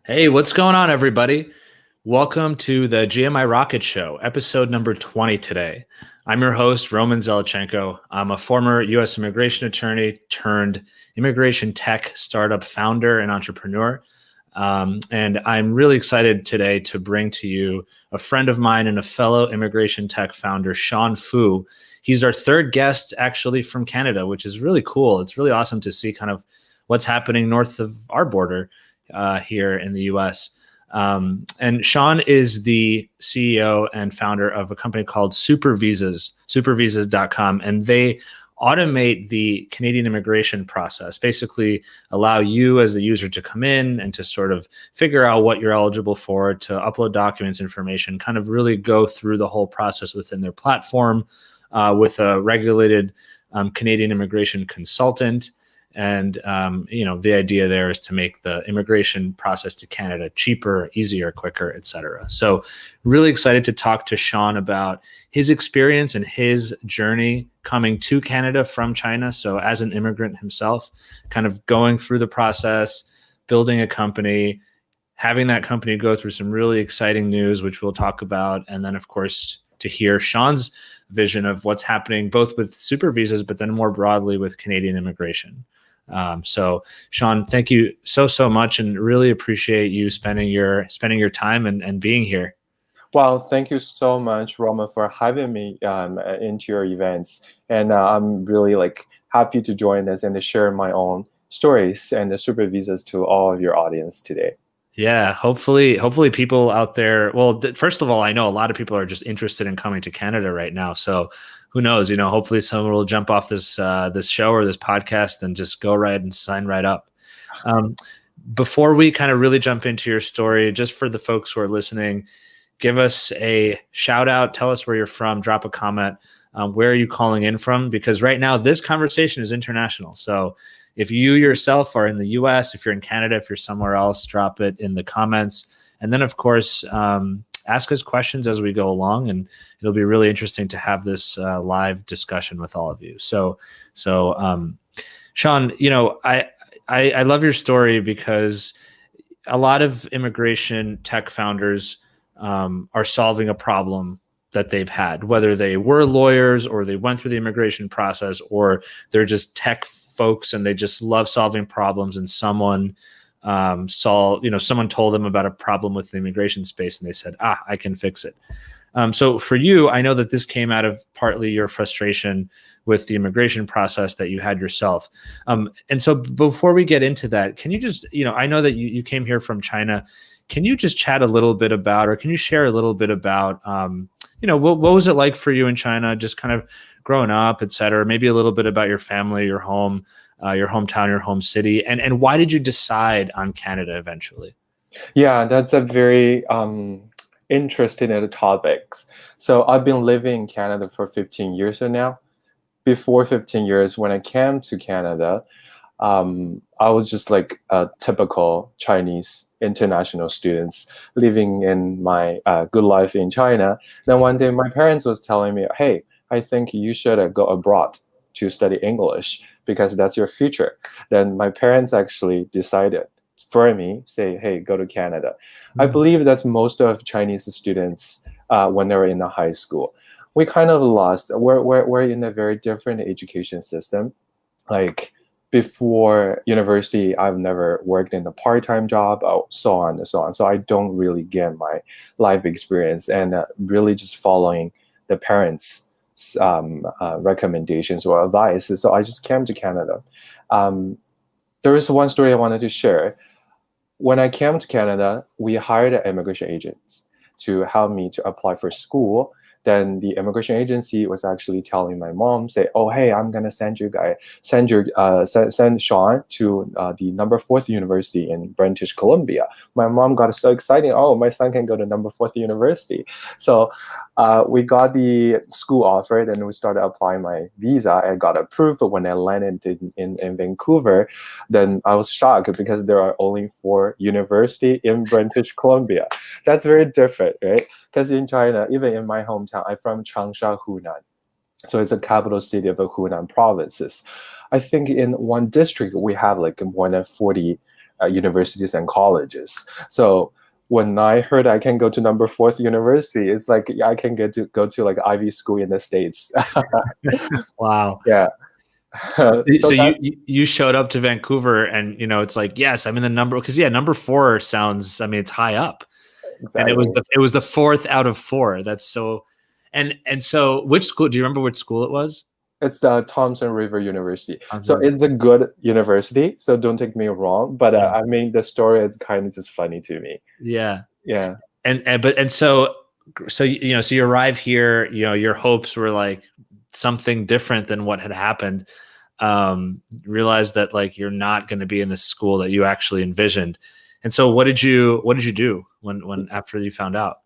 Hey, what's going on, everybody? Welcome to the GMI Rocket Show, episode number 20 today. I'm your host, Roman Zelichenko. I'm a former U.S. immigration attorney turned immigration tech startup founder and entrepreneur. And I'm really excited today to bring to you a friend of mine and a fellow immigration tech founder, Sean Fu. He's our third guest actually from Canada, which is really cool. It's really awesome to see kind of what's happening north of our border here in the US. And Sean is the CEO and founder of a company called SuperVisas, supervisas.com, and they automate the Canadian immigration process, basically allow you as the user to come in and to sort of figure out what you're eligible for, to upload documents, information, kind of really go through the whole process within their platform with a regulated Canadian immigration consultant. And the idea there is to make the immigration process to Canada cheaper, easier, quicker, et cetera. So really excited to talk to Sean about his experience and his journey coming to Canada from China. So as an immigrant himself, kind of going through the process, building a company, having that company go through some really exciting news, which we'll talk about. And then, of course, to hear Sean's vision of what's happening both with super visas, but then more broadly with Canadian immigration. So Sean, thank you so much, and really appreciate you spending your time and being here. Well, thank you so much, Roman, for having me into your events. And I'm really happy to join this and to share my own stories and the super visas to all of your audience today. Yeah, hopefully people out there. Well, first of all, I know a lot of people are just interested in coming to Canada right now. So who knows? Hopefully someone will jump off this show or this podcast and just go right and sign right up. Um, Before we kind of really jump into your story, just for the folks who are listening, give us a shout out. Tell us where you're from. Drop a comment. Where are you calling in from? Because right now this conversation is international. So if you yourself are in the US, if you're in Canada, if you're somewhere else, drop it in the comments. And then, of course, ask us questions as we go along. And it'll be really interesting to have this live discussion with all of you. So Sean, I love your story because a lot of immigration tech founders are solving a problem that they've had, whether they were lawyers or they went through the immigration process, or they're just tech folks and they just love solving problems. And someone someone told them about a problem with the immigration space and they said, I can fix it. So for you, I know that this came out of partly your frustration with the immigration process that you had yourself. And so before we get into that, can you just, I know that you came here from China. Can you just chat a little bit about, or can you share a little bit about, what was it like for you in China, just kind of growing up, et cetera, maybe a little bit about your family, your home, your hometown, your home city, and why did you decide on Canada eventually? Yeah, that's a very interesting topic. So I've been living in Canada for 15 years now. Before 15 years, when I came to Canada, I was just like a typical Chinese international students living in my good life in China. Then one day, my parents was telling me, "Hey, I think you should go abroad to study English because that's your future." Then my parents actually decided for me, say, "Hey, go to Canada." I Mm. believe that's most of Chinese students when they were in the high school. We kind of lost. We're in a very different education system. Like before university, I've never worked in a part-time job, so on and so on. So I don't really get my life experience and really just following the parents' recommendations or advice. So I just came to Canada. Um, there is one story I wanted to share. When I came to Canada, we hired immigration agents to help me to apply for school. Then the immigration agency was actually telling my mom, say, "Oh, hey, I'm gonna send Sean to the number fourth university in British Columbia." My mom got so excited. Oh, my son can go to number fourth university. So we got the school offered, and we started applying my visa. I got approved, but when I landed in Vancouver, then I was shocked because there are only four universities in British Columbia. That's very different, right? Because in China, even in my hometown, I'm from Changsha, Hunan. So it's a capital city of the Hunan provinces. I think in one district, we have like more than 40 universities and colleges. So when I heard I can go to number fourth university, it's like I can get to go to like Ivy school in the States. Wow. Yeah. So So that you showed up to Vancouver, and it's like, yes, I'm in the number, because number four sounds, I mean, it's high up, and exactly. it was the fourth out of four. That's so, and so which school? Do you remember which school it was? It's the Thompson River University. So Thompson. it's a good university. So don't take me wrong, but Yeah. I mean the story is kind of just funny to me. Yeah. Yeah. And so so you arrive here, your hopes were like something different than what had happened. Realize that like you're not going to be in the school that you actually envisioned. And so what did you do when after you found out?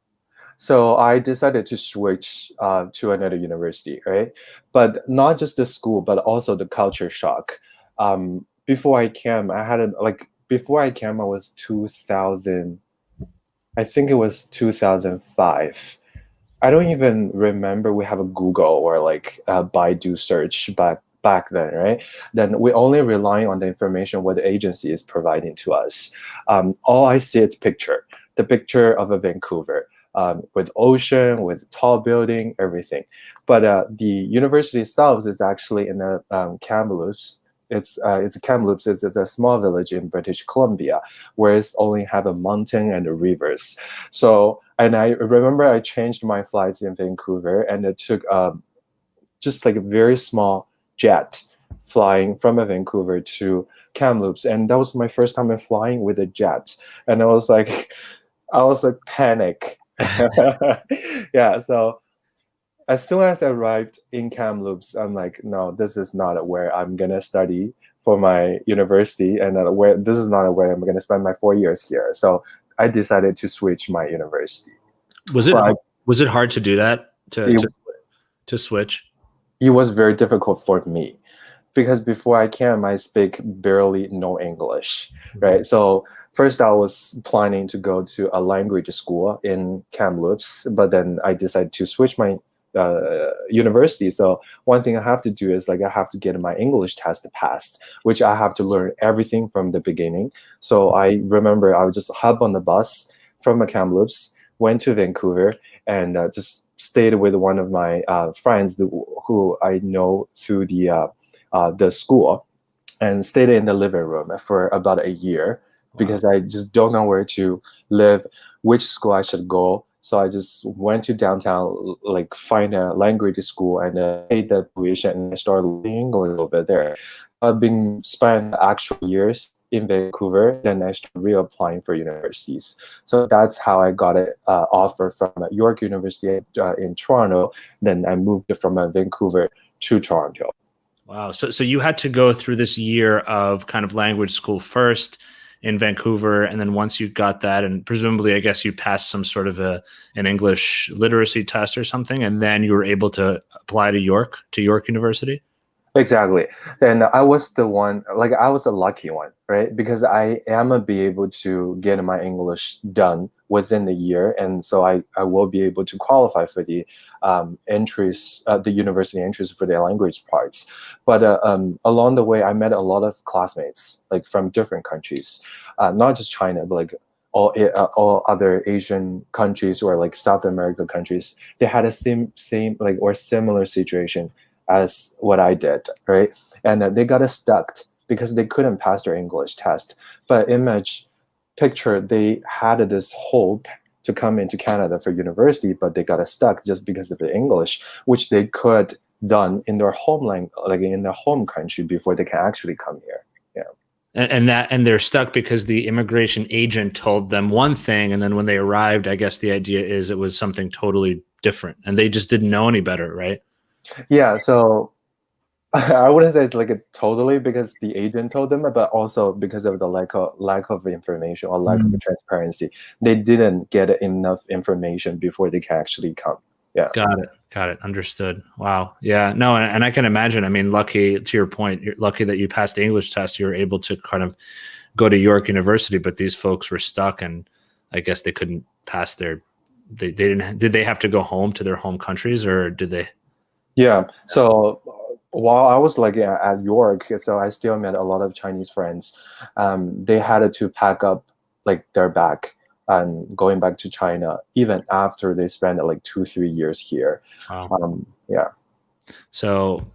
So I decided to switch to another university, right? But not just the school, but also the culture shock. Before I came, I was 2000. I think it was 2005. I don't even remember we have a Google or like a Baidu search back then, right? Then we only relying on the information what the agency is providing to us. All I see is the picture of a Vancouver, with ocean, with tall building, everything. But the university itself is actually in a Kamloops. It's a Kamloops. It's a small village in British Columbia, where it's only have a mountain and the rivers. So, and I remember I changed my flights in Vancouver, and it took just like a very small jet flying from Vancouver to Kamloops, and that was my first time flying with a jet, and I was like panic. Yeah, so as soon as I arrived in Kamloops, I'm like, no, this is not where I'm gonna study for my university, and where this is not where I'm gonna spend my 4 years here. So I decided to switch my university. Was it But was it hard to do that, it, to switch? it was very difficult for me because before I came, I speak barely no English, right? So first I was planning to go to a language school in Kamloops, but then I decided to switch my university. So one thing I have to do is like I have to get my English test passed, which I have to learn everything from the beginning. So I remember I would just hop on the bus from Kamloops, went to Vancouver, and just stayed with one of my friends who I know through the school, and stayed in the living room for about a year because I just don't know where to live, which school I should go. So I just went to downtown, like find a language school and paid the tuition, and I started learning English over there. I've been spent actual years in Vancouver, then I started reapplying for universities. So that's how I got an offer from York University in Toronto. Then I moved from Vancouver to Toronto. Wow. So you had to go through this year of kind of language school first in Vancouver, and then once you got that, and presumably, I guess you passed some sort of an English literacy test or something, and then you were able to apply to York University. Exactly. And I was the one, like I was a lucky one, right? Because I am be able to get my English done within the year. And so I will be able to qualify for the entries, the university entries for the language parts. But along the way, I met a lot of classmates, like from different countries, not just China, but like all other Asian countries or like South American countries. They had a same like or similar situation as what I did, right? And they got stuck because they couldn't pass their English test. But picture, they had this hope to come into Canada for university, but they got stuck just because of the English, which they could done in their homeland, like in their home country, before they can actually come here. Yeah. And they're stuck because the immigration agent told them one thing, and then when they arrived, I guess the idea is it was something totally different, and they just didn't know any better, right? Yeah, so I wouldn't say it's like a totally because the agent told them, but also because of the lack of information or lack of transparency. They didn't get enough information before they can actually come. Yeah. Got it. Understood. Wow. Yeah. No, and I can imagine. I mean, lucky to your point, you're lucky that you passed the English test. You were able to kind of go to York University, but these folks were stuck, and I guess they couldn't pass their. They didn't. Did they have to go home to their home countries, or did they? Yeah. So while I was like at York, so I still met a lot of Chinese friends. They had to pack up like their bag and going back to China, even after they spent like 2, 3 years here. Wow. Yeah. So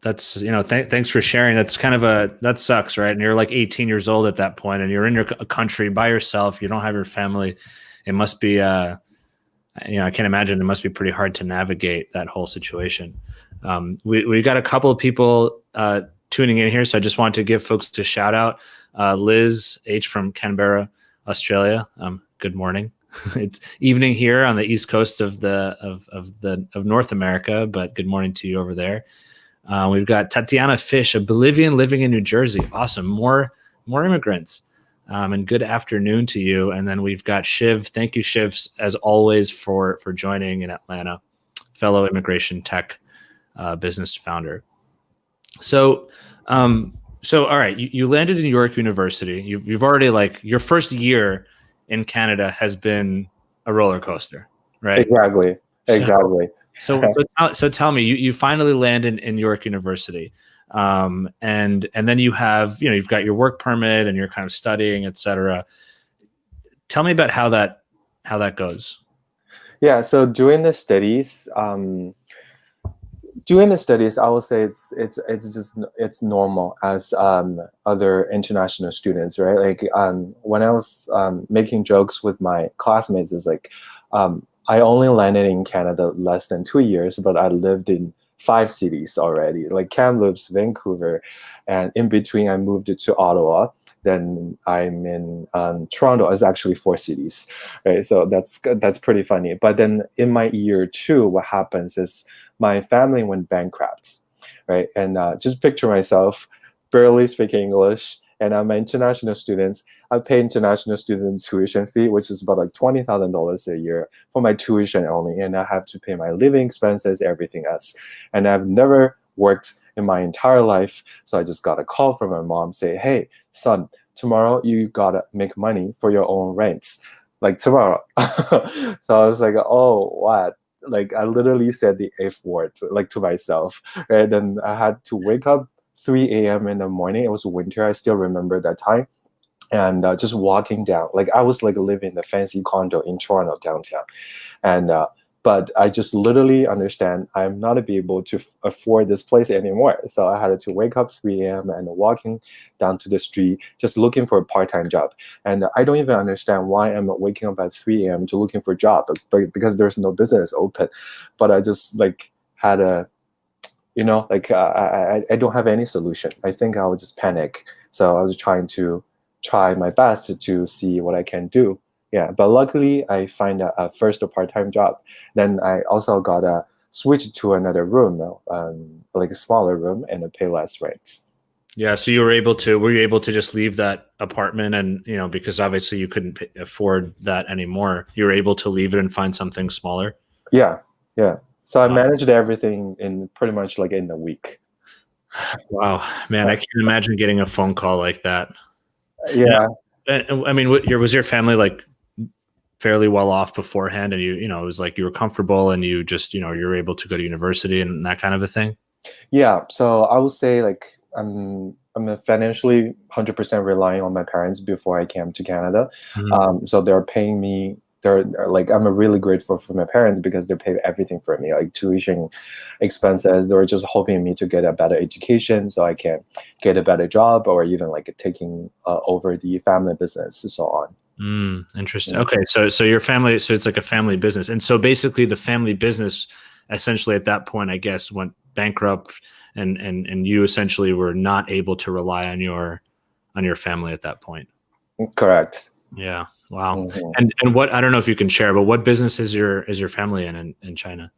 that's, thanks for sharing. That's kind of that sucks, right? And you're like 18 years old at that point and you're in your country by yourself. You don't have your family. It must be, I can't imagine it must be pretty hard to navigate that whole situation. We got a couple of people tuning in here. So I just wanted to give folks a shout out. Liz H from Canberra, Australia. Good morning. It's evening here on the east coast of North America, but good morning to you over there. We've got Tatiana Fish, a Bolivian living in New Jersey. Awesome. More immigrants. And good afternoon to you. And then we've got Shiv. Thank you, Shiv, as always, for joining in Atlanta, fellow immigration tech business founder. So all right, you landed in York University. You've already like your first year in Canada has been a roller coaster, right? Exactly. So tell me, you finally land in York University, and then you have, you've got your work permit and you're kind of studying, etc. Tell me about how that goes. Yeah. So during the studies, I would say it's normal as other international students, right? Like when I was making jokes with my classmates, is like I only landed in Canada less than 2 years, but I lived in 5 cities already, like Kamloops, Vancouver, and in between I moved to Ottawa. Then I'm in Toronto. Is actually 4 cities, right? So that's pretty funny. But then in my year 2, what happens is my family went bankrupt, right? And just picture myself barely speaking English, and I'm an international student. I pay international student tuition fee, which is about like $20,000 a year for my tuition only, and I have to pay my living expenses, everything else. And I've never worked in my entire life, so I just got a call from my mom say, "Hey, son, tomorrow you gotta make money for your own rents, like tomorrow." So I was like, "Oh, what?" Like I literally said the F word like to myself, right? Then I had to wake up 3 a.m. in the morning. It was winter. I still remember that time. And just walking down, like I was like living in a fancy condo in Toronto downtown. And but I just literally understand I'm not be able to afford this place anymore. So I had to wake up 3 a.m. and walking down to the street, just looking for a part-time job. And I don't even understand why I'm waking up at 3 a.m. to looking for a job, but because there's no business open. But I just like had a, I don't have any solution. I think I would just panic. So I was try my best to see what I can do. Yeah, but luckily I find first a part-time job. Then I also got a switch to another room, like a smaller room, and pay less rent. Yeah, so were you able to just leave that apartment and, because obviously you couldn't afford that anymore, you were able to leave it and find something smaller? Yeah. So I managed everything in pretty much like in a week. Wow, man, I can't imagine getting a phone call like that. Yeah. I mean, was your family like fairly well off beforehand, and it was like you were comfortable and you just, you were able to go to university and that kind of a thing? Yeah. So I would say like I'm financially 100% relying on my parents before I came to Canada. Mm-hmm. So they're paying me. They're like, I'm really grateful for my parents because they pay everything for me, like tuition expenses. They were just hoping me to get a better education so I can get a better job, or even like taking over the family business and so on. Interesting. Okay, so your family, so it's like a family business, and so basically the family business, essentially at that point, I guess, went bankrupt, and you essentially were not able to rely on your family at that point. Correct. Yeah. Wow. Mm-hmm. And what, I don't know if you can share, but what business is your family in China?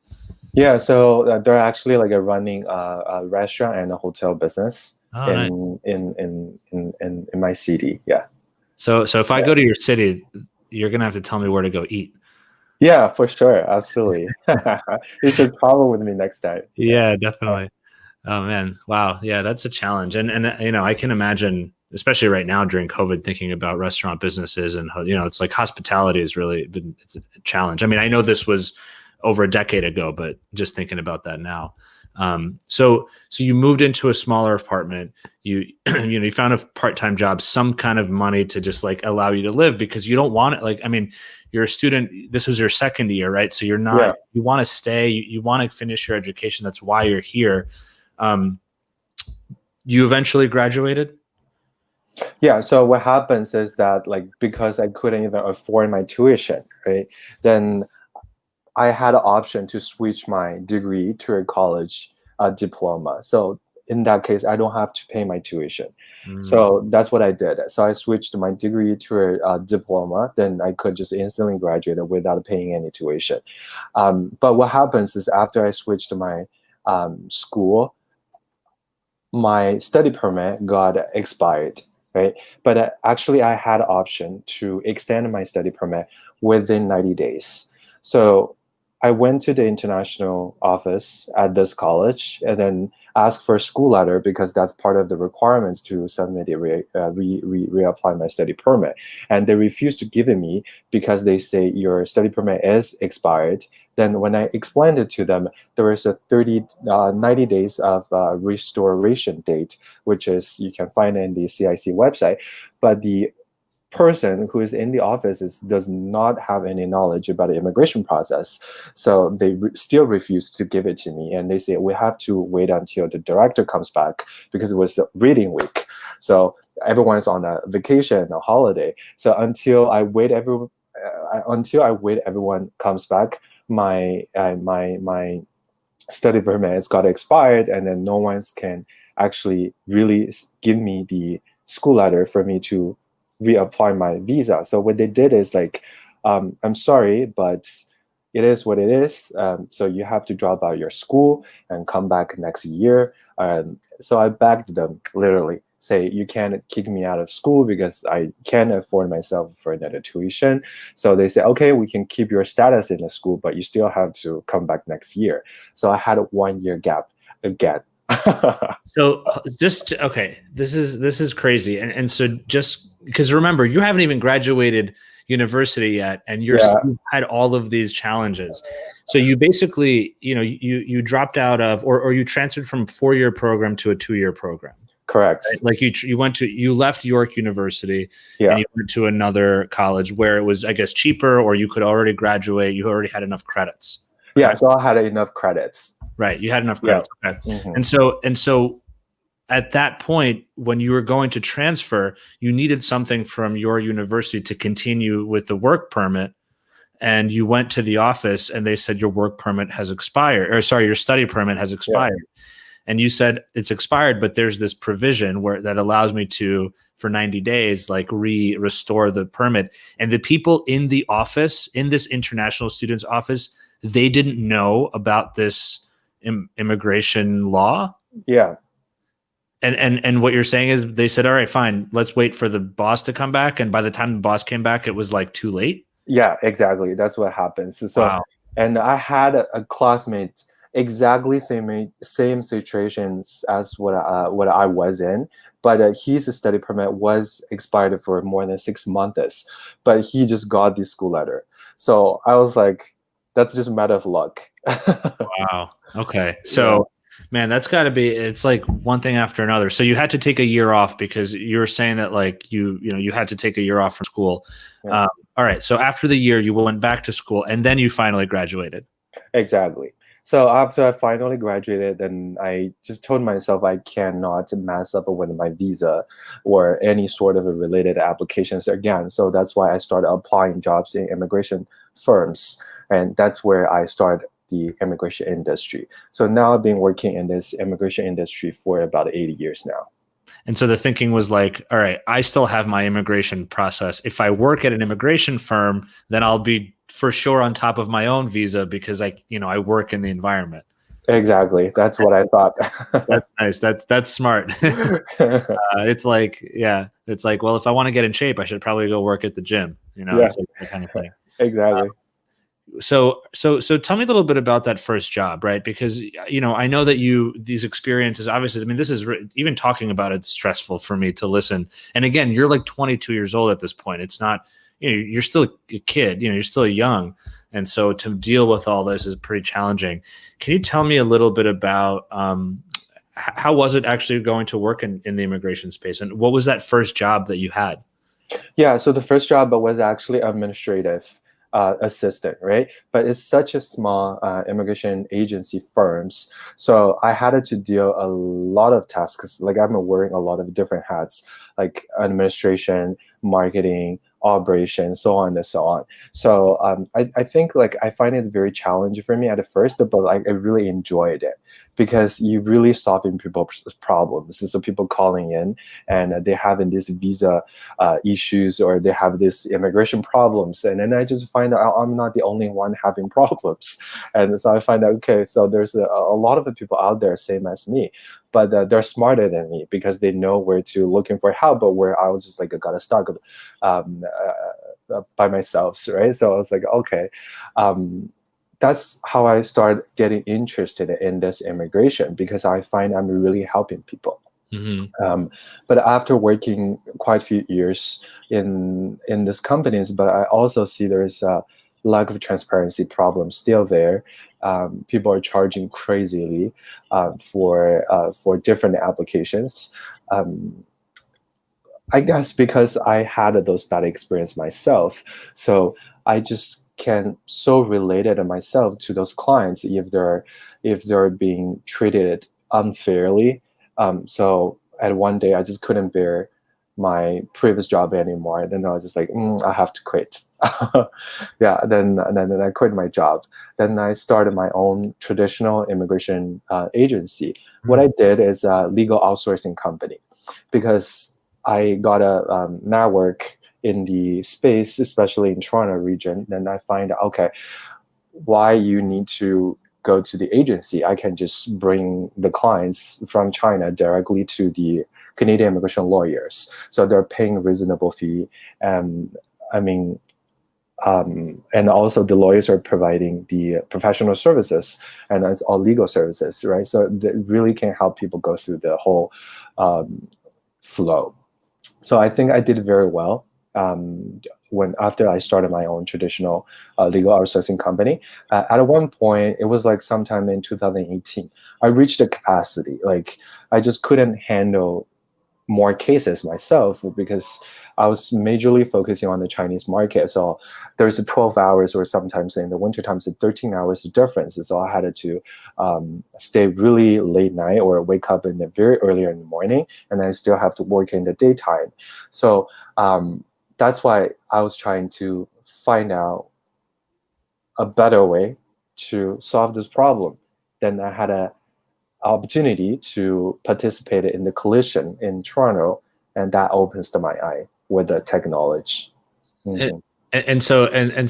Yeah, so they're actually like running a restaurant and a hotel business Nice. in my city. Yeah. So if I go to your city, you're gonna have to tell me where to go eat. Yeah, for sure, absolutely. You should travel with me next time. Yeah, definitely. Oh man, wow. Yeah, that's a challenge, and I can imagine, especially right now during COVID, thinking about restaurant businesses, and it's like hospitality has really been, it's a challenge. I mean, I know this was over a decade ago, but just thinking about that now. So you moved into a smaller apartment. You you found a part-time job, some kind of money to just like allow you to live, because you don't want it. Like, I mean, you're a student. This was your second year, right? So you're Yeah. not. You want to stay. You want to finish your education. That's why you're here. You eventually graduated. Yeah, so what happens is that, like, because I couldn't even afford my tuition, right? Then I had an option to switch my degree to a college diploma. So in that case, I don't have to pay my tuition. So that's what I did. So I switched my degree to a diploma. Then I could just instantly graduate without paying any tuition. But what happens is, after I switched my school, my study permit got expired, right? But actually, I had an option to extend my study permit within 90 days. So I went to the international office at this college and then asked for a school letter, because that's part of the requirements to submit reapply my study permit. And they refused to give it me because they say your study permit is expired. Then when I explained it to them, there is a 90 days of restoration date, which is, you can find in the CIC website. But the person who is in the office does not have any knowledge about the immigration process. So they still refuse to give it to me. And they say, we have to wait until the director comes back, because it was a reading week. So everyone's on a vacation, a holiday. So until I wait everyone comes back, my study permit got expired, and then no one can actually really give me the school letter for me to reapply my visa. So what they did is like, I'm sorry, but it is what it is. So you have to drop out your school and come back next year. So I begged them, literally, say, you can't kick me out of school because I can't afford myself for another tuition. So they say, okay, we can keep your status in the school, but you still have to come back next year. So I had a 1 year gap again. So just okay, this is crazy, and so just because, remember, you haven't even graduated university yet, and you've had all of these challenges. So you basically, you dropped out of, or you transferred from a 4-year program to a 2-year program. Correct. Right? Like you left York University, Yeah. and you went to another college where it was, I guess, cheaper, or you could already graduate. You already had enough credits. Yeah, so I had enough credits. Right, you had enough credits. Yeah. Okay. Mm-hmm. And so at that point, when you were going to transfer, you needed something from your university to continue with the work permit, and you went to the office and they said your work permit has expired, or sorry, your study permit has expired. Yeah. And you said it's expired, but there's this provision that allows me to, for 90 days, like restore the permit. And the people in the office, in this international student's office, they didn't know about this immigration law. Yeah. And what you're saying is, they said, all right, fine, let's wait for the boss to come back. And by the time the boss came back, it was like too late. Yeah, exactly. That's what happens. So, wow. And I had a classmate, exactly same situations as what I was in, but his study permit was expired for more than 6 months, but he just got the school letter. So I was like, that's just a matter of luck. Wow. Okay. So, man, that's got to be, it's like one thing after another. So you had to take a year off, because you were saying that, like, you had to take a year off from school. Yeah. All right. So after the year, you went back to school, and then you finally graduated. Exactly. So after I finally graduated, then I just told myself I cannot mess up with my visa or any sort of related applications again. So that's why I started applying jobs in immigration firms. And that's where I started the immigration industry. So now I've been working in this immigration industry for about 80 years now. And so the thinking was like, all right, I still have my immigration process. If I work at an immigration firm, then I'll be for sure on top of my own visa, because I work in the environment. Exactly. That's what I thought. That's nice. That's smart. It's like, well, if I want to get in shape, I should probably go work at the gym. It's like that kind of thing. Exactly. So tell me a little bit about that first job, right? Because I know that these experiences, obviously, I mean, this is even talking about it's stressful for me to listen. And again, you're like 22 years old at this point. It's not, you're still a kid, you're still young. And so to deal with all this is pretty challenging. Can you tell me a little bit about how was it actually going to work in the immigration space? And what was that first job that you had? Yeah, so the first job was actually administrative assistant, right? But it's such a small immigration agency firms. So I had to deal a lot of tasks. Like I'm wearing a lot of different hats, like administration, marketing, operation, so on and so on. So I think like I find it very challenging for me at first, but like I really enjoyed it because you really solving people's problems. So people calling in and they having this visa issues or they have this immigration problems, and then I just find out I'm not the only one having problems, and so I find out okay, so there's a lot of the people out there same as me, but they're smarter than me because they know where to looking for help, but where I was just like got stuck by myself, right? So I was like okay. That's how I started getting interested in this immigration because I find I'm really helping people. Mm-hmm. But after working quite a few years in these companies, but I also see there's a lack of transparency problem still there. People are charging crazily for different applications. I guess because I had those bad experience myself, so I just can so related myself to those clients if they're being treated unfairly. So at one day I just couldn't bear my previous job anymore. Then I was just like, I have to quit. Yeah. Then I quit my job. Then I started my own traditional immigration agency. What I did is a legal outsourcing company because I got a network in the space, especially in Toronto region. Then I find out, okay, why you need to go to the agency. I can just bring the clients from China directly to the Canadian immigration lawyers. So they're paying a reasonable fee. I mean, and also the lawyers are providing the professional services and it's all legal services, right? So that really can help people go through the whole flow. So I think I did very well when after I started my own traditional legal outsourcing company. At one point, it was like sometime in 2018, I reached a capacity. Like I just couldn't handle more cases myself because I was majorly focusing on the Chinese market. So there's a 12 hours or sometimes in the winter times, a 13 hours difference. So I had to stay really late night or wake up in the very early in the morning, and I still have to work in the daytime. So that's why I was trying to find out a better way to solve this problem. Then I had a opportunity to participate in the collision in Toronto, and that opens my eye with the technology. Mm-hmm. And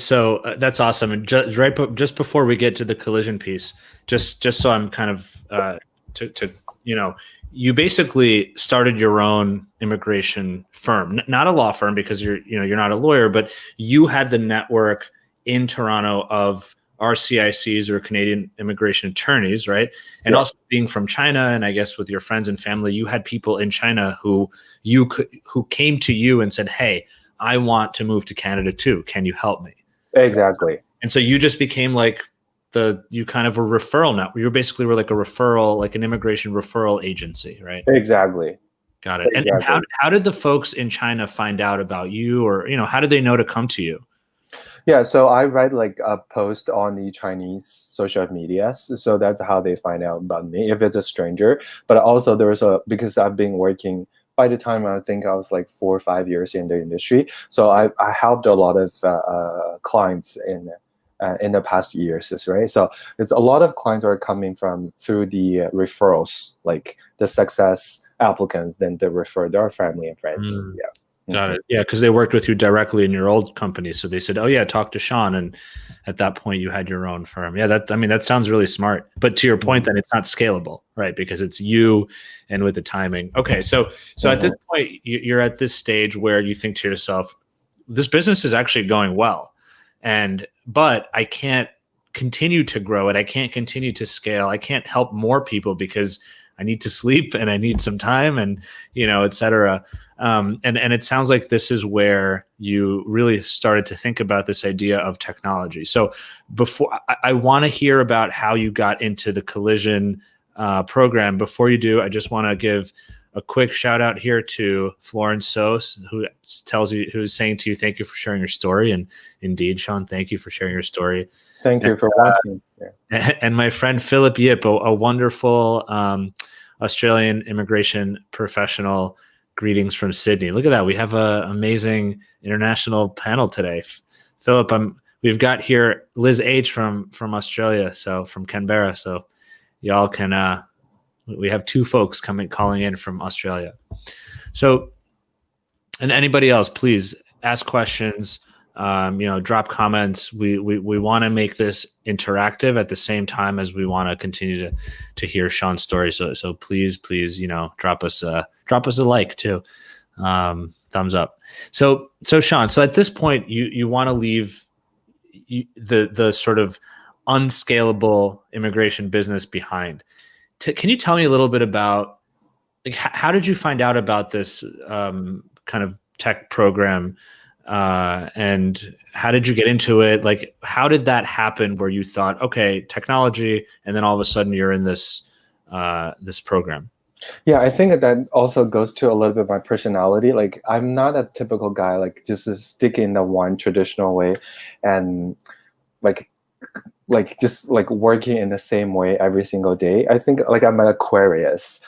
so that's awesome. And just before we get to the collision piece, just so I'm kind of to you basically started your own immigration firm, not a law firm because you're not a lawyer, but you had the network in Toronto of RCICs or Canadian immigration attorneys, right? And also being from China, and I guess with your friends and family, you had people in China who came to you and said, "Hey, I want to move to Canada too. Can you help me?" Exactly. And so you just became like you kind of a referral network. You basically were like a referral, like an immigration referral agency, right? Exactly. Got it. Exactly. And how did the folks in China find out about you, or how did they know to come to you? Yeah, so I write like a post on the Chinese social media, so that's how they find out about me if it's a stranger. But also there was because I've been working. By the time I think I was like 4 or 5 years in the industry, so I helped a lot of clients in the past years, right? So it's a lot of clients are coming through the referrals, like the success applicants, then they refer their family and friends. Yeah. Got it. Yeah, because they worked with you directly in your old company, so they said, "Oh yeah, talk to Sean," and at that point, you had your own firm. Yeah, that sounds really smart. But to your point, then it's not scalable, right? Because it's you, and with the timing. Okay, so at this point, you're at this stage where you think to yourself, "This business is actually going well," but I can't continue to grow it. I can't continue to scale. I can't help more people because I need to sleep and I need some time and, et cetera. And it sounds like this is where you really started to think about this idea of technology. So before I want to hear about how you got into the collision program. Before you do, I just want to give a quick shout out here to Florence Sos, who's saying to you, thank you for sharing your story. And indeed, Sean, thank you for sharing your story. Thank you for watching. Yeah. And my friend Philip Yip, a wonderful Australian immigration professional. Greetings from Sydney. Look at that. We have an amazing international panel today. Philip, we've got here Liz H from Australia, so from Canberra. So y'all can, we have two folks calling in from Australia. So, and anybody else, please ask questions, drop comments. We want to make this interactive at the same time as we want to continue to hear Sean's story. So please, drop us a like too. Thumbs up. So Sean, so at this point you want to leave the sort of unscalable immigration business behind. Can you tell me a little bit about how did you find out about this kind of tech program? And how did you get into it? Like, how did that happen where you thought, okay, technology, and then all of a sudden you're in this program? Yeah, I think that also goes to a little bit my personality. Like, I'm not a typical guy, like just to stick in the one traditional way and just working in the same way every single day. I think like I'm an Aquarius.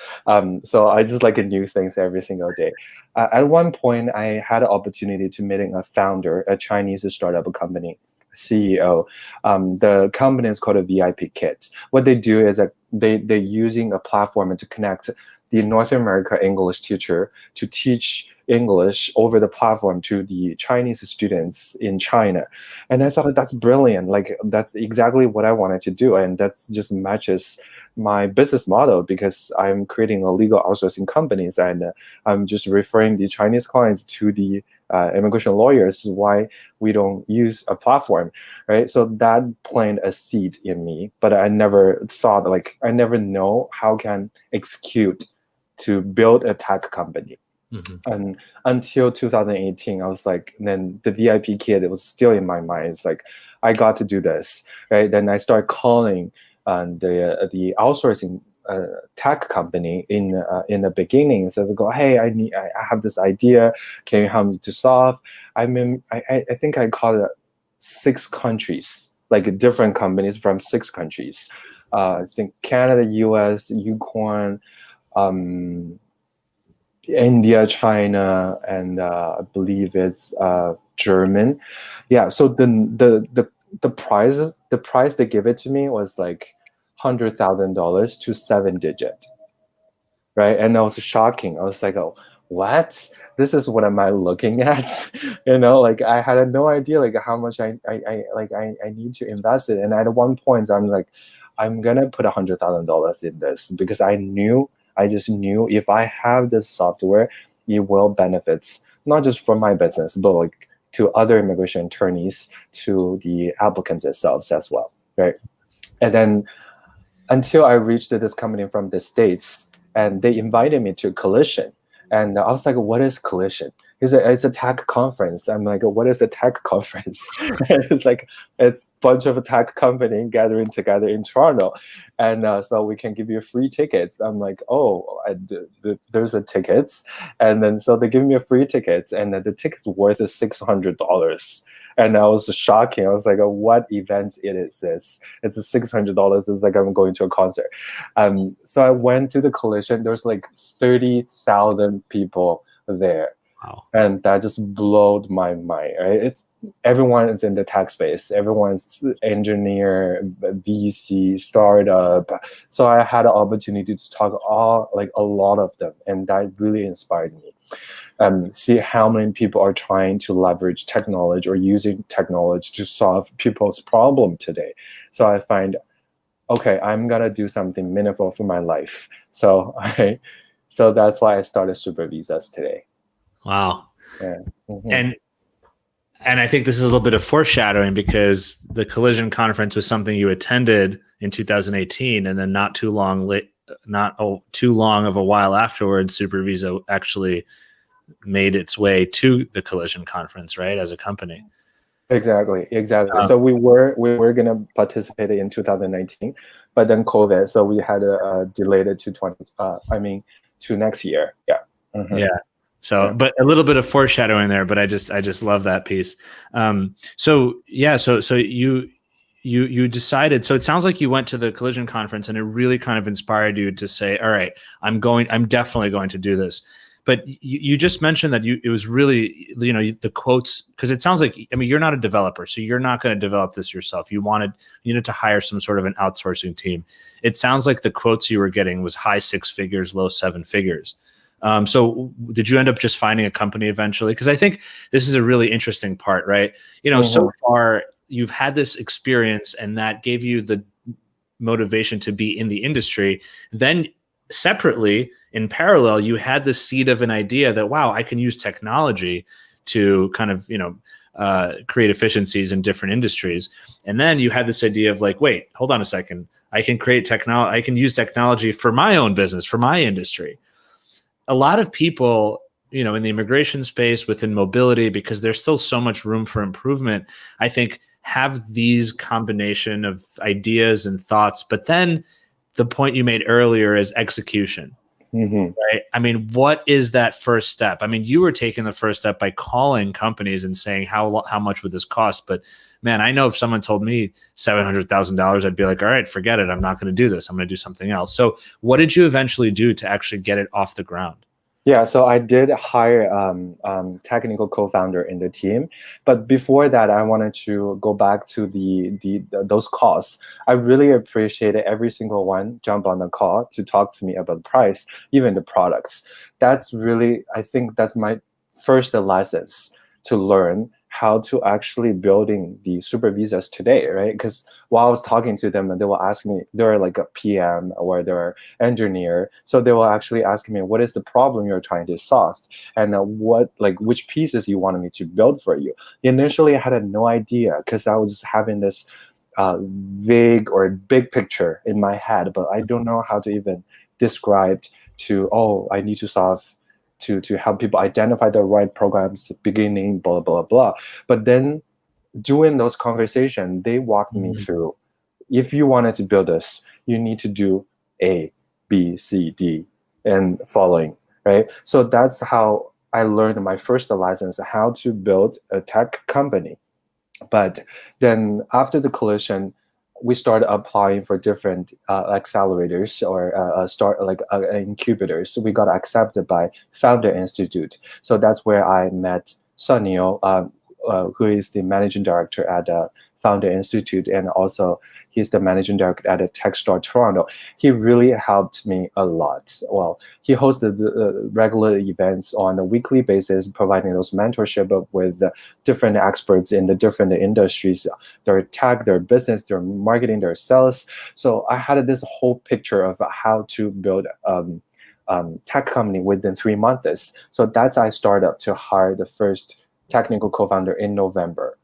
So I just like new things every single day. At one point, I had an opportunity to meeting a founder, a Chinese startup company, CEO. The company is called a VIP Kids. What they do is that they're using a platform to connect the North America English teacher to teach English over the platform to the Chinese students in China. And I thought that's brilliant. Like that's exactly what I wanted to do. And that's just matches my business model because I'm creating a legal outsourcing companies and I'm just referring the Chinese clients to the immigration lawyers why we don't use a platform, right? So that planted a seed in me, but I never thought I never know how can execute to build a tech company. Mm-hmm. And until 2018, I was like, then the VIP kid, it was still in my mind. It's like, I got to do this, right? Then I started calling the outsourcing tech company in the beginning. So they go, hey, I have this idea. Can you help me to solve? I think I called it 6 countries, like different companies from 6 countries. I think Canada, US, Yukon, India, China, and I believe it's German. Yeah. So the price they give it to me was like $100,000 to 7-digit, right? And that was shocking. I was like, oh, what? This is what am I looking at? Like I had no idea like how much I need to invest in. And at one point, I'm like, I'm gonna put $100,000 in this because I just knew if I have this software, it will benefits not just for my business, but like to other immigration attorneys, to the applicants themselves as well, right? And then until I reached this company from the States, and they invited me to Collision, and I was like, "What is Collision?" He said, "It's a tech conference." I'm like, "What is a tech conference?" It's like it's a bunch of tech company gathering together in Toronto, and so we can give you free tickets. I'm like, "Oh, there's a tickets," and then so they give me a free tickets, and the tickets worth is $600. And I was shocking. I was like, what event is this? It's $600. It's like I'm going to a concert. So I went to the Collision. There's like 30,000 people there. Wow. And that just blew my mind, right? Everyone is in the tech space. Everyone's engineer, VC, startup. So I had an opportunity to talk a lot of them. And that really inspired me. See how many people are trying to leverage technology or using technology to solve people's problem today. So I find, okay, I'm gonna do something meaningful for my life. So that's why I started SuperVisas today. Wow. Yeah. Mm-hmm. And And I think this is a little bit of foreshadowing because the collision conference was something you attended in 2018, and then not too long of a while afterwards, SuperVisa actually made its way to the collision conference, right, as a company. Exactly. So we were gonna participate in 2019, but then COVID, so we had to delay it to to next year. Yeah. Yeah. So, but a little bit of foreshadowing there, but I just love that piece. So you decided, so it sounds like you went to the collision conference and it really kind of inspired you to say, all right, I'm definitely going to do this. But you just mentioned that it was really, the quotes, because it sounds like, I mean, you're not a developer, so you're not going to develop this yourself. You needed to hire some sort of an outsourcing team. It sounds like the quotes you were getting was high 6 figures, low 7 figures. So did you end up just finding a company eventually? Because I think this is a really interesting part, right? So far you've had this experience and that gave you the motivation to be in the industry. Then separately, in parallel, you had the seed of an idea that, wow, I can use technology to kind of, create efficiencies in different industries. And then you had this idea of like, wait, hold on a second. I can use technology for my own business, for my industry. A lot of people, in the immigration space, within mobility, because there's still so much room for improvement, I think have these combination of ideas and thoughts. But then the point you made earlier is execution, right? I mean, what is that first step? I mean, you were taking the first step by calling companies and saying, how much would this cost? But man, I know if someone told me $700,000, I'd be like, all right, forget it. I'm not going to do this. I'm going to do something else. So what did you eventually do to actually get it off the ground? Yeah, so I did hire technical co-founder in the team, but before that, I wanted to go back to those calls. I really appreciated every single one jump on the call to talk to me about the price, even the products. That's really, I think that's my first lessons to learn how to actually building the SuperVisas today, right? Because while I was talking to them, and they will ask me, they're like a PM or they're engineer, so they will actually ask me, what is the problem you're trying to solve, and which pieces you wanted me to build for you. Initially, I had no idea because I was having this vague or big picture in my head, but I don't know how to even describe I need to solve to help people identify the right programs beginning, blah, blah, blah. But then during those conversations, they walked me through, if you wanted to build this, you need to do A, B, C, D, and following, right? So that's how I learned my first license, how to build a tech company. But then after the collision, we started applying for different accelerators or incubators. So we got accepted by Founder Institute. So that's where I met Sunil, who is the managing director at Founder Institute, and also he's the managing director at Techstore Toronto. He really helped me a lot. Well, he hosted the regular events on a weekly basis, providing those mentorship with different experts in the different industries, their tech, their business, their marketing, their sales. So I had this whole picture of how to build tech company within 3 months. So that's I started to hire the first technical co-founder in November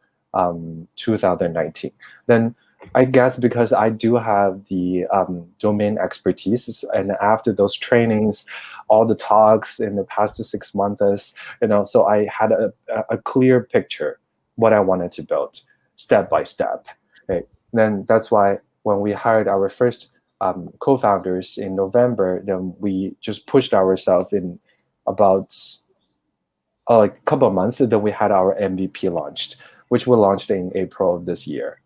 2019. Then I guess because I do have the domain expertise, and after those trainings, all the talks in the past 6 months, so I had a clear picture what I wanted to build step by step. Right? Then that's why when we hired our first co-founders in November, then we just pushed ourselves in about a couple of months. Then we had our MVP launched, which we launched in April of this year.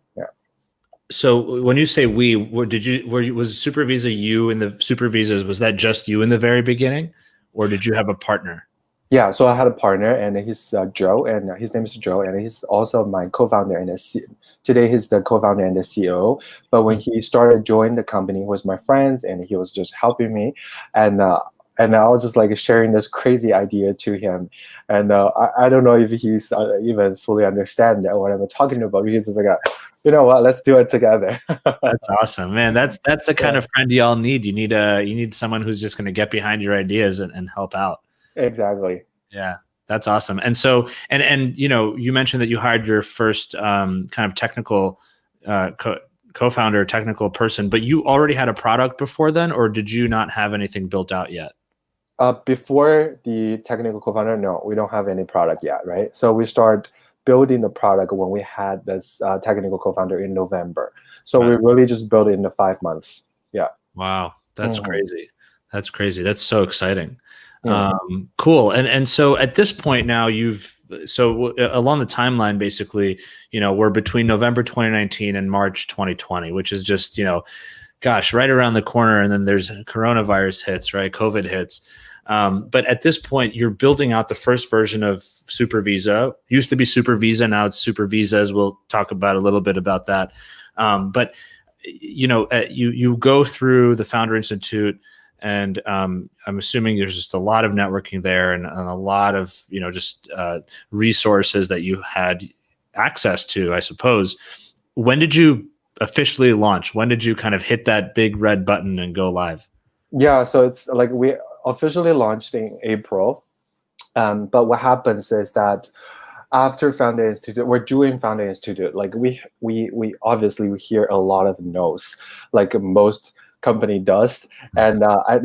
So when you say we, was SuperVisa you in the SuperVisas? Was that just you in the very beginning, or did you have a partner? Yeah, so I had a partner, and he's Joe, and his name is Joe, and he's also my co-founder and today he's the co-founder and the CEO. But when he started joining the company, he was my friends, and he was just helping me, and I was just sharing this crazy idea to him, and I don't know if he's even fully understand what I'm talking about, because he's like, you know what, let's do it together. That's awesome, man. That's the kind of friend y'all need. You need someone who's just going to get behind your ideas and help out. Exactly. Yeah. That's awesome. And so, and you mentioned that you hired your first kind of technical co-founder, technical person, but you already had a product before then, or did you not have anything built out yet? Before the technical co-founder, no, we don't have any product yet, right? So we start building the product when we had this technical co-founder in November. So we really just built it in the 5 months. Yeah. Wow, that's crazy. That's crazy. That's so exciting. Yeah. Cool. And so at this point now, along the timeline, basically, we're between November 2019 and March 2020, which is just, gosh, right around the corner. And then there's coronavirus hits, right? COVID hits. But at this point, you're building out the first version of SuperVisa. Used to be SuperVisa, now it's SuperVisas. We'll talk about a little bit about that. But you go through the Founder Institute, and I'm assuming there's just a lot of networking there, and a lot of resources that you had access to, I suppose. When did you officially launch? When did you kind of hit that big red button and go live? Yeah, so it's like we officially launched in April, but what happens is that after Founder Institute, we're doing Founder Institute. Like we obviously we hear a lot of no's, like most company does, and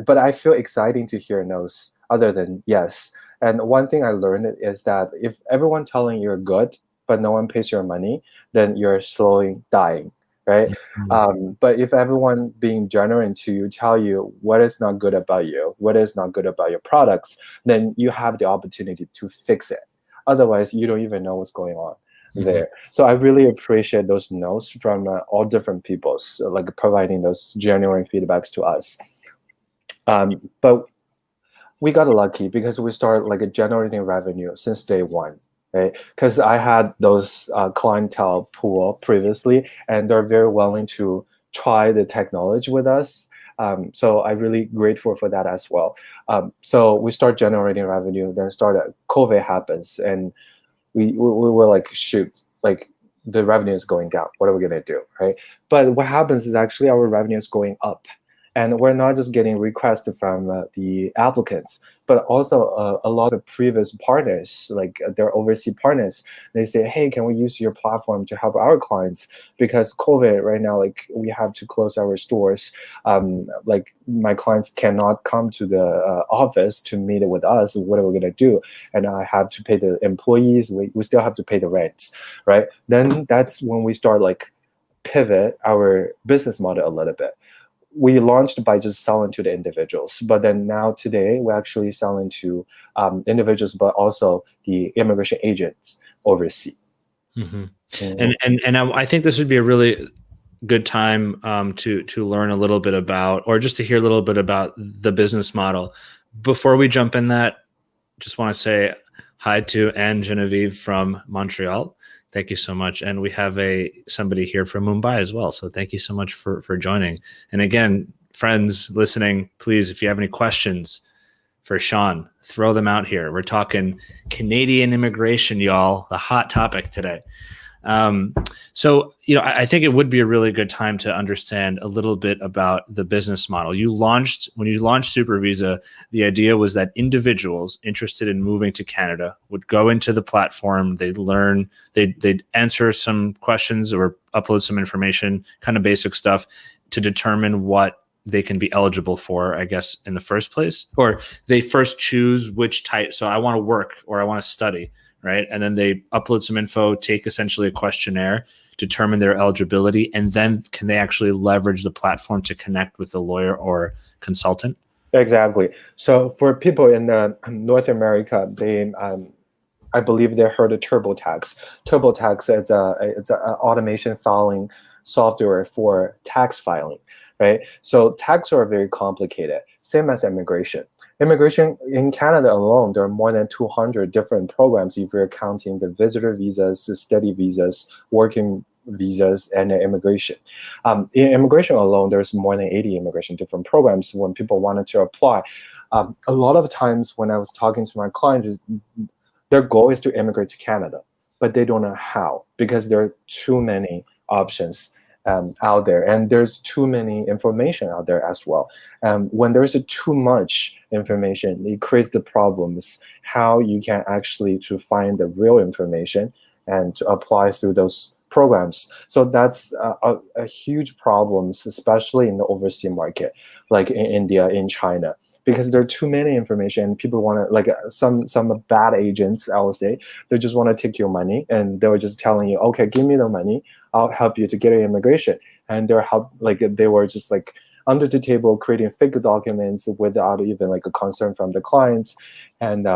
but I feel exciting to hear no's other than yes. And one thing I learned is that if everyone telling you're good, but no one pays your money, then you're slowly dying, right? But if everyone being genuine to you, tell you what is not good about you, what is not good about your products, then you have the opportunity to fix it. Otherwise, you don't even know what's going on there. So I really appreciate those notes from all different people, so like providing those genuine feedbacks to us. But we got lucky because we started like generating revenue since day one, right? Because I had those clientele pool previously, and they're very willing to try the technology with us. So I'm really grateful for that as well. So we start generating revenue, then COVID happens, and we were like, shoot, like the revenue is going down. What are we gonna do, right? But what happens is actually our revenue is going up. And we're not just getting requests from the applicants, but also a lot of previous partners, like their overseas partners. They say, hey, can we use your platform to help our clients? Because COVID right now, like we have to close our stores. Like my clients cannot come to the office to meet with us. What are we gonna do? And I have to pay the employees. We still have to pay the rents, right? Then that's when we start like pivot our business model a little bit. We launched by just selling to the individuals, but then now today we're actually selling to individuals, but also the immigration agents overseas. And I think this would be a really good time to learn a little bit about, or just to hear a little bit about the business model. Before we jump in that, just want to say hi to Anne Genevieve from Montreal. Thank you so much. And we have somebody here from Mumbai as well. So thank you so much for joining. And again, friends listening, please, if you have any questions for Sean, throw them out here. We're talking Canadian immigration, y'all, the hot topic today. So, I think it would be a really good time to understand a little bit about the business model. When you launched SuperVisa, the idea was that individuals interested in moving to Canada would go into the platform, they'd learn, they'd answer some questions or upload some information, kind of basic stuff, to determine what they can be eligible for, I guess, in the first place. Or they first choose which type. So I want to work or I want to study. Right. And then they upload some info, take essentially a questionnaire, determine their eligibility, and then can they actually leverage the platform to connect with a lawyer or consultant? Exactly. So for people in North America, I believe they heard of TurboTax. TurboTax it's an automation filing software for tax filing, right? So tax are very complicated, same as immigration. Immigration in Canada alone, there are more than 200 different programs if you're counting the visitor visas, study visas, working visas, and immigration. In immigration alone, there's more than 80 immigration different programs when people wanted to apply. A lot of times when I was talking to my clients, their goal is to immigrate to Canada, but they don't know how because there are too many options out there, and there's too many information out there as well. When there's too much information, it creates the problems how you can actually to find the real information and to apply through those programs. So that's a huge problem, especially in the overseas market, like in India, in China, because there are too many information. People want to, like, some bad agents, I will say, they just want to take your money, and they were just telling you, okay, give me the money, I'll help you to get your immigration. And they were just like under the table creating fake documents without even like a concern from the clients. And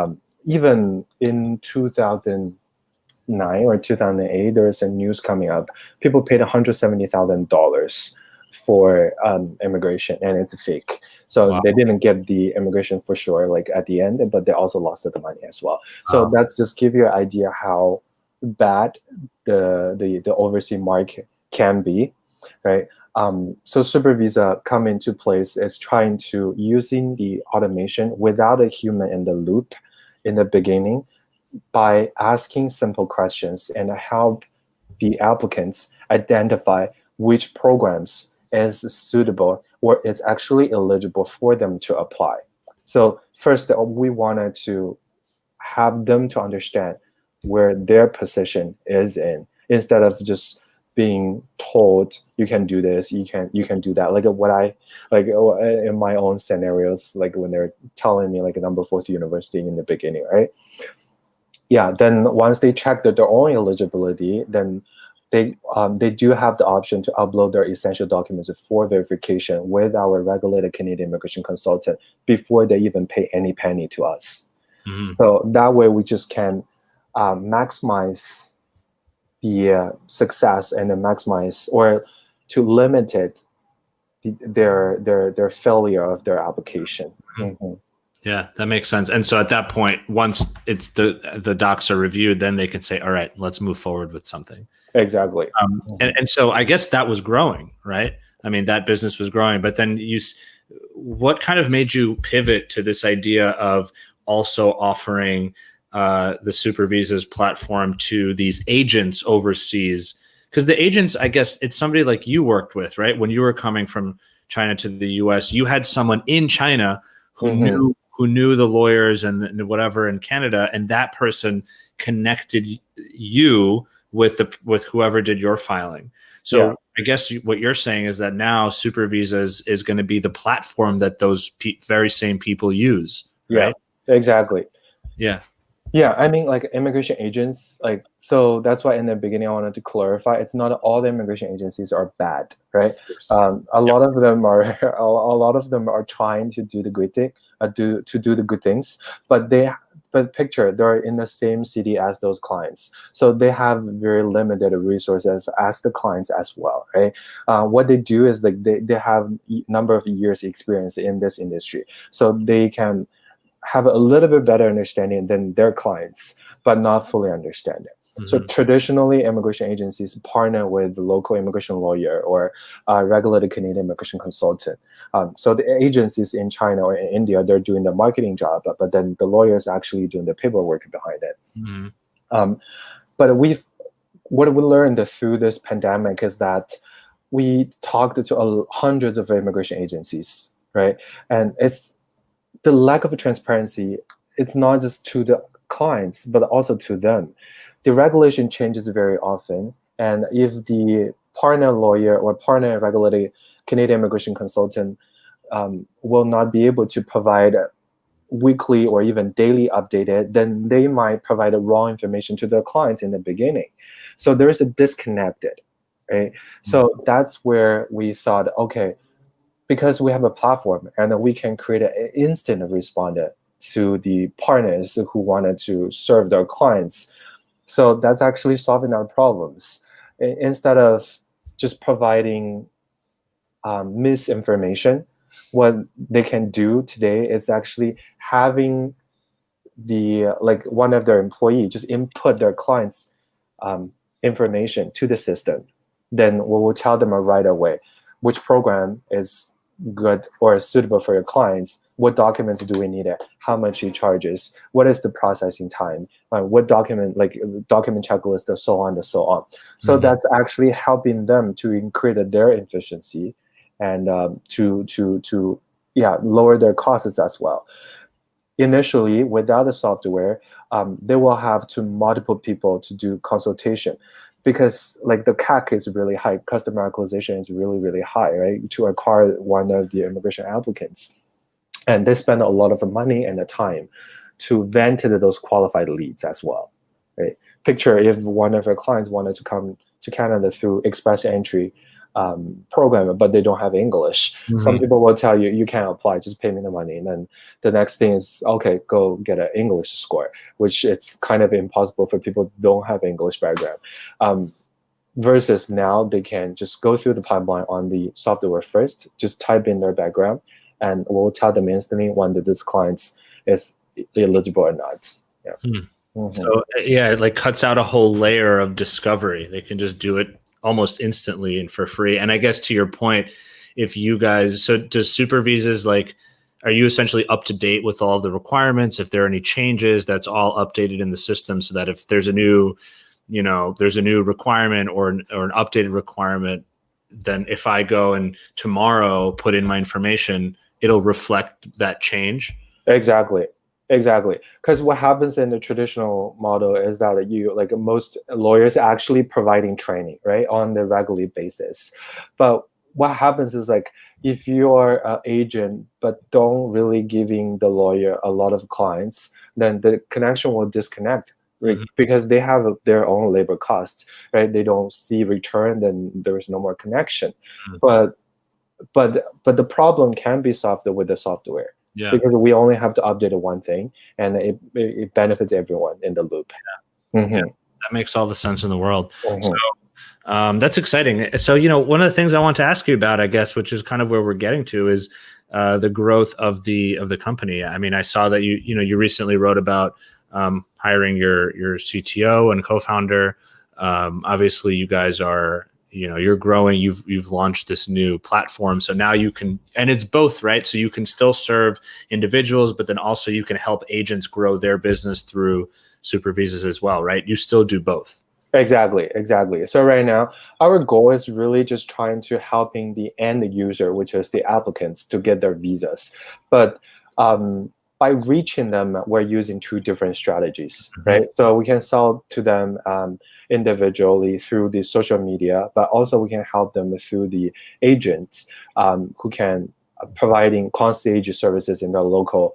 even in 2009 or 2008, there was a news coming up. People paid $170,000 for immigration, and it's fake. So Wow. they didn't get the immigration for sure, like at the end, but they also lost the money as well. So Wow. that's just give you an idea how bad the overseas market can be, right? So SuperVisa come into place is trying to using the automation without a human in the loop in the beginning, by asking simple questions and help the applicants identify which programs is suitable or is actually eligible for them to apply. So first, we wanted to have them to understand where their position is in, instead of just being told you can do this, you can do that. Like what I like in my own scenarios, like when they're telling me like a number fourth university in the beginning, right? Yeah, then once they check their own eligibility, then they do have the option to upload their essential documents for verification with our regulated Canadian immigration consultant before they even pay any penny to us. Mhm. So that way we just can maximize the success and then maximize or to limit it their failure of their application. Mm-hmm. Yeah, that makes sense. And so at that point, once it's the docs are reviewed, then they can say, all right, let's move forward with something. Exactly. And so I guess that was growing, right? I mean, that business was growing, but then what kind of made you pivot to this idea of also offering the SuperVisas platform to these agents overseas? Because the agents, I guess it's somebody like you worked with, right? When you were coming from China to the US, you had someone in China who knew the lawyers and whatever in Canada, and that person connected you with whoever did your filing. So yeah. I guess what you're saying is that now SuperVisas is going to be the platform that those very same people use, right? Yeah, exactly. Yeah. Yeah, I mean, like immigration agents, like, so that's why in the beginning I wanted to clarify, it's not all the immigration agencies are bad, right? A lot of them are a lot of them are trying to do the good thing, do the good things, but picture they're in the same city as those clients, so they have very limited resources as the clients as well, right? What they do is like they have number of years experience in this industry, so they can have a little bit better understanding than their clients, but not fully understand it. Mm-hmm. So traditionally, immigration agencies partner with the local immigration lawyer or regulated Canadian immigration consultant. So the agencies in China or in India, they're doing the marketing job, but then the lawyers actually doing the paperwork behind it. Mm-hmm. But what we learned through this pandemic is that we talked to hundreds of immigration agencies, right? And it's the lack of transparency. It's not just to the clients, but also to them. The regulation changes very often. And if the partner lawyer or partner regulated Canadian immigration consultant will not be able to provide weekly or even daily updated, then they might provide the wrong information to their clients in the beginning. So there is a disconnected, right? Mm-hmm. So that's where we thought, okay, because we have a platform and we can create an instant responder to the partners who wanted to serve their clients. So that's actually solving our problems. Instead of just providing misinformation, what they can do today is actually having one of their employees just input their clients' information to the system. Then we will tell them right away which program is good or suitable for your clients, what documents do we need, how much it charges, what is the processing time, what document, like document checklist, and so on and so on. So that's actually helping them to increase their efficiency and to lower their costs as well. Initially, without the software, they will have to multiple people to do consultation, because like the CAC is really high, customer acquisition is really, really high, right, to acquire one of the immigration applicants. And they spend a lot of money and the time to vent to those qualified leads as well, right? Picture if one of our clients wanted to come to Canada through express entry program, but they don't have English. Some people will tell you, you can't apply, just pay me the money. And then the next thing is, okay, go get an English score, which it's kind of impossible for people who don't have English background. Versus now, they can just go through the pipeline on the software first, just type in their background, and we'll tell them instantly whether this client is eligible or not. Yeah. So yeah, it like cuts out a whole layer of discovery. They can just do it almost instantly and for free. And I guess to your point, if you guys, so does SuperVisas, like, are you essentially up to date with all of the requirements? If there are any changes, that's all updated in the system, so that if there's a new, there's a new requirement or an updated requirement, then if I go and tomorrow put in my information, it'll reflect that change. Exactly. Because what happens in the traditional model is that most lawyers are actually providing training, right, on the regular basis. But what happens is, like, if you're an agent but don't really giving the lawyer a lot of clients, then the connection will disconnect, right? Because they have their own labor costs, right? They don't see return, then there is no more connection. But the problem can be solved with the software. Yeah. Because we only have to update one thing, and it benefits everyone in the loop. Yeah. That makes all the sense in the world. So that's exciting. So, one of the things I want to ask you about, I guess, which is kind of where we're getting to, is the growth of the company. I mean, I saw that you recently wrote about hiring your CTO and co-founder. Obviously, you guys are, you're growing, you've launched this new platform. So now you can, and it's both, right? So you can still serve individuals, but then also you can help agents grow their business through SuperVisas as well, right? You still do both. Exactly. So right now, our goal is really just trying to helping the end user, which is the applicants, to get their visas. But by reaching them, we're using two different strategies, right? So we can sell to them individually through the social media, but also we can help them through the agents who can providing concierge services in the local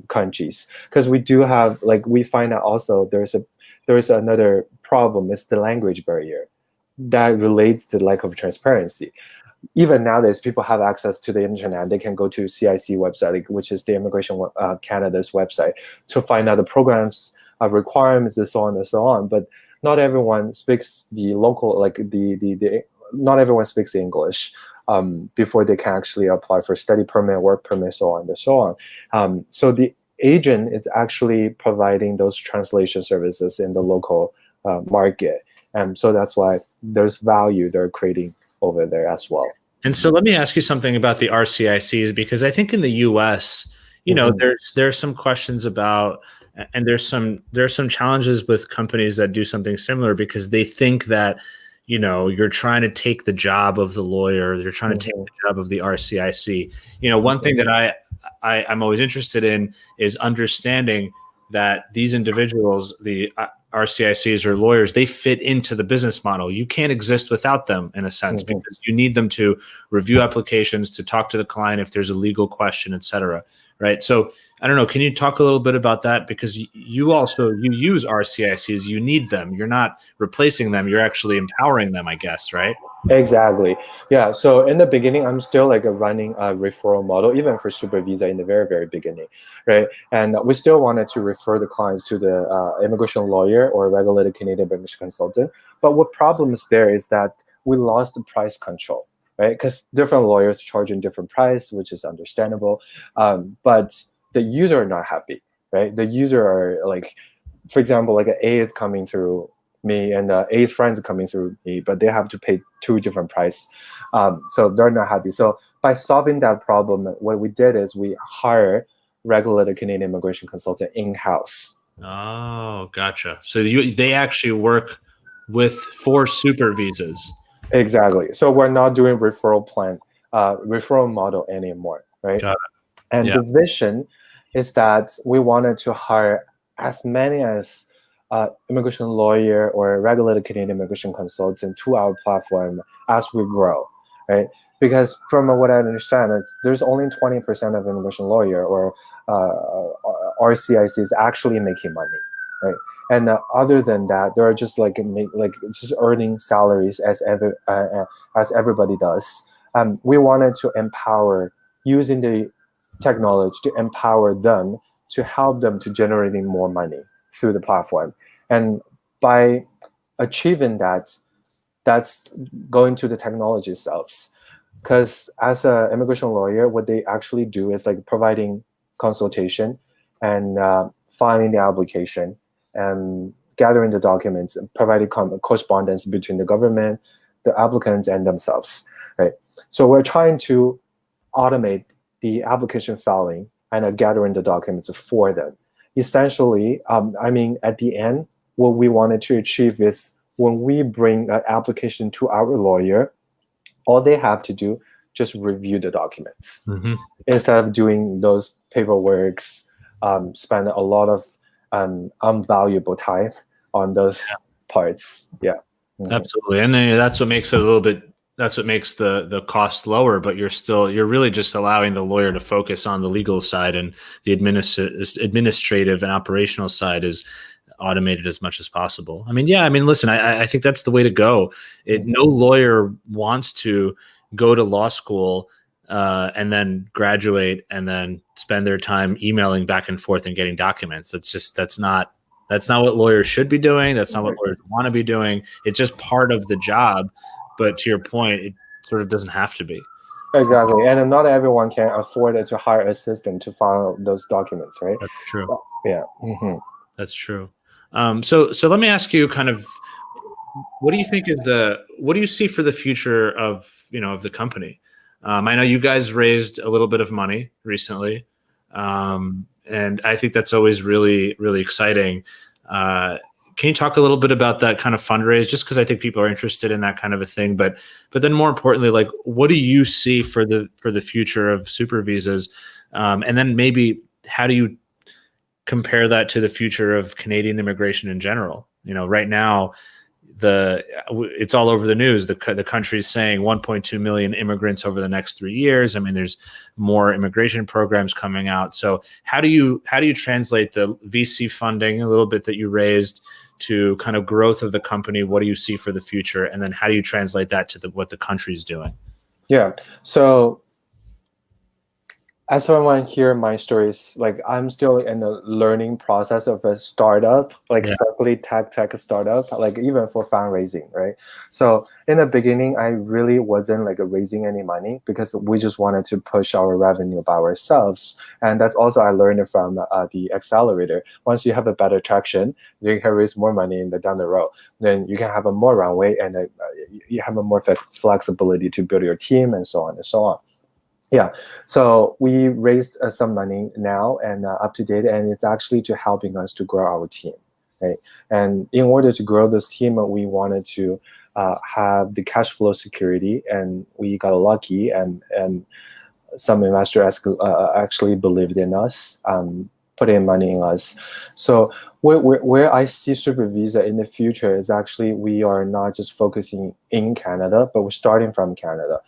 countries. Because we do have, like, we find out also there's another problem. It's the language barrier that relates to the lack of transparency. Even nowadays, people have access to the internet. They can go to CIC website, which is the Immigration Canada's website, to find out the programs, requirements, and so on and so on. But not everyone speaks the local, like not everyone speaks English before they can actually apply for study permit, work permit, so on and so on. So the agent is actually providing those translation services in the local market, and so that's why there's value they're creating over there as well. And so let me ask you something about the RCICs, because I think in the US, there's some questions about, and there's some challenges with companies that do something similar, because they think that, you're trying to take the job of the lawyer, you're trying to take the job of the RCIC. One thing that I'm always interested in is understanding that these individuals, the RCICs or lawyers, they fit into the business model. You can't exist without them, in a sense, because you need them to review applications, to talk to the client if there's a legal question, et cetera. Right. So I don't know. Can you talk a little bit about that? Because you use RCICs, you need them. You're not replacing them. You're actually empowering them, I guess. Right. Exactly. Yeah. So in the beginning, I'm still running a referral model, even for SuperVisa in the very, very beginning, right? And we still wanted to refer the clients to the immigration lawyer or regulated Canadian immigration consultant. But what problem is there is that we lost the price control, right? Because different lawyers charging different price, which is understandable. But the user are not happy, right? The user are like, for example, like an A is coming through me and A's friends are coming through me, but they have to pay two different price. So they're not happy. So by solving that problem, what we did is we hire regulated Canadian immigration consultant in-house. Oh, gotcha. So they actually work for SuperVisas. Exactly. So we're not doing referral model anymore, right? Got And Yeah. the vision is that we wanted to hire as many as immigration lawyer or regulated Canadian immigration consultant to our platform as we grow, right? Because from what I understand, there's only 20% of immigration lawyer or RCICs actually making money, right? And other than that, they're just like just earning salaries as everybody does. We wanted to empower using the technology to empower them to help them to generating more money through the platform. And by achieving that, that's going to the technology itself. Because as an immigration lawyer, what they actually do is like providing consultation and filing the application and gathering the documents and providing correspondence between the government, the applicants, and themselves. Right. So we're trying to automate the application filing and gathering the documents for them. Essentially, at the end, what we wanted to achieve is when we bring an application to our lawyer, all they have to do just review the documents instead of doing those paperworks, spend a lot of unvaluable time on those parts. Yeah. Absolutely. And then that's what makes it that's what makes the cost lower, but you're really just allowing the lawyer to focus on the legal side, and the administrative and operational side is automated as much as possible. Listen, I think that's the way to go. No lawyer wants to go to law school and then graduate and then spend their time emailing back and forth and getting documents. That's not what lawyers should be doing. That's not what lawyers want to be doing. It's just part of the job. But to your point, it sort of doesn't have to be. Exactly. And not everyone can afford to hire an assistant to file those documents, right? That's true. So, yeah. That's true. So let me ask you kind of, what do you see for the future of the company? I know you guys raised a little bit of money recently. And I think that's always really, really exciting. Can you talk a little bit about that kind of fundraise? Just because I think people are interested in that kind of a thing, but then more importantly, like, what do you see for the future of SuperVisas? And then maybe how do you compare that to the future of Canadian immigration in general? Right now, it's all over the news. The country's saying 1.2 million immigrants over the next 3 years. There's more immigration programs coming out. So how do you translate the VC funding a little bit that you raised to kind of growth of the company? What do you see for the future? And then how do you translate that to what the country's doing? Yeah. So as someone hear my stories, like I'm still in the learning process of a startup, especially tech startup, like even for fundraising, right? So in the beginning, I really wasn't raising any money because we just wanted to push our revenue by ourselves. And that's also I learned from the accelerator. Once you have a better traction, you can raise more money down the road. Then you can have a more runway and you have a more flexibility to build your team and so on and so on. Yeah, so we raised some money now and up to date, and it's actually to helping us to grow our team, right? And in order to grow this team, we wanted to have the cash flow security, and we got lucky, and some investors actually believed in us, put in money in us. So where I see SuperVisa in the future is actually we are not just focusing in Canada, but we're starting from Canada.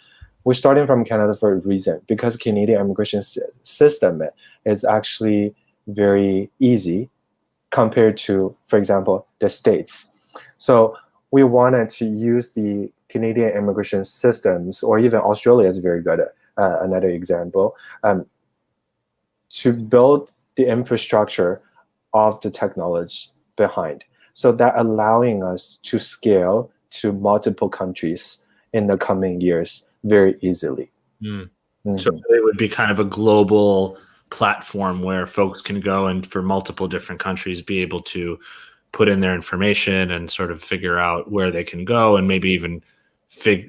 We're starting from Canada for a reason, because Canadian immigration system is actually very easy compared to, for example, the States. So we wanted to use the Canadian immigration systems, or even Australia is very good, another example, to build the infrastructure of the technology behind. So that allowing us to scale to multiple countries in the coming years very easily. So it would be kind of a global platform where folks can go and for multiple different countries be able to put in their information and sort of figure out where they can go and maybe even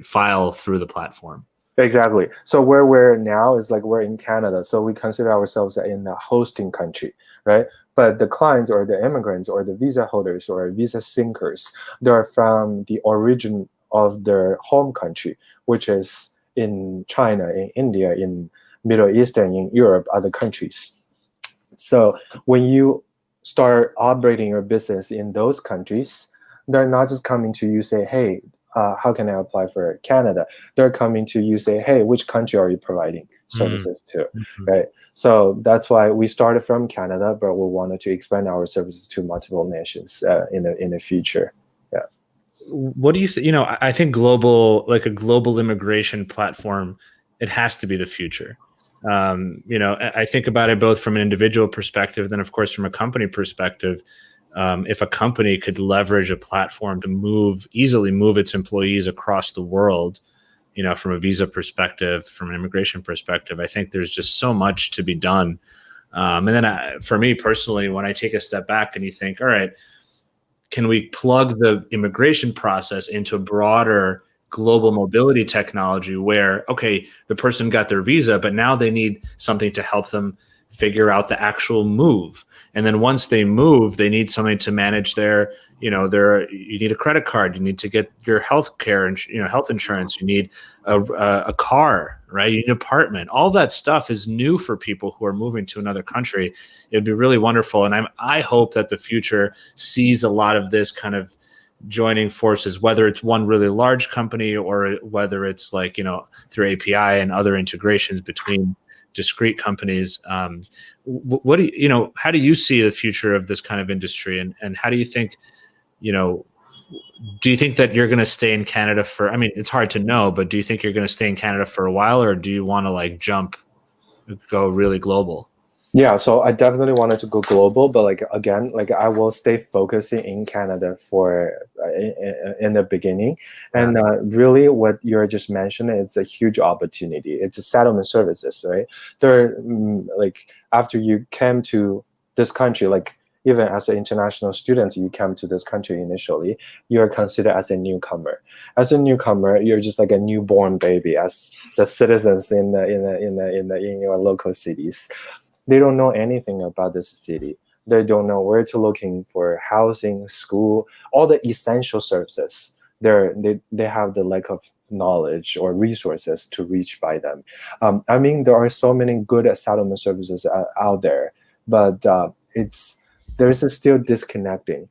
file through the platform. Exactly. So where we're now is like we're in Canada, so we consider ourselves in the hosting country, right? But the clients or the immigrants or the visa holders or visa seekers, they're from the origin of their home country, which is in China, in India, in Middle East, and in Europe, other countries. So when you start operating your business in those countries, they're not just coming to you say, "Hey, how can I apply for Canada?" They're coming to you say, "Hey, which country are you providing Mm, services to?" mhm. Right. So that's why we started from Canada, but we wanted to expand our services to multiple nations in the future. Yeah. What do you think? I think global, like a global immigration platform, it has to be the future. I think about it both from an individual perspective, then of course from a company perspective. If a company could leverage a platform to easily move its employees across the world, from a visa perspective, from an immigration perspective, I think there's just so much to be done. And then for me personally, when I take a step back and you think, all right, can we plug the immigration process into broader global mobility technology where, okay, the person got their visa, but now they need something to help them figure out the actual move. And then once they move, they need something to manage you need a credit card, you need to get your health care and, health insurance, you need a car, right? You need an apartment. All that stuff is new for people who are moving to another country. It'd be really wonderful. And I hope that the future sees a lot of this kind of joining forces, whether it's one really large company or whether it's like, through API and other integrations between discrete companies. What do how do you see the future of this kind of industry? And how do you think, do you think that you're going to stay in Canada for, I mean, it's hard to know, but do you think you're going to stay in Canada for a while, or do you want to like go really global? Yeah, so I definitely wanted to go global, but like again, like I will stay focusing in Canada for in the beginning, Yeah. and really what you're just mentioning, it's a huge opportunity. It's a settlement services, right? There, like after you came to this country, like even as an international student, you came to this country initially, you're considered as a newcomer. As a newcomer, you're just like a newborn baby, as the citizens in your local cities. They don't know anything about this city. They don't know where to looking for housing, school, all the essential services. They have the lack of knowledge or resources to reach by them. I mean, there are so many good settlement services out there, but it's there's a still disconnecting,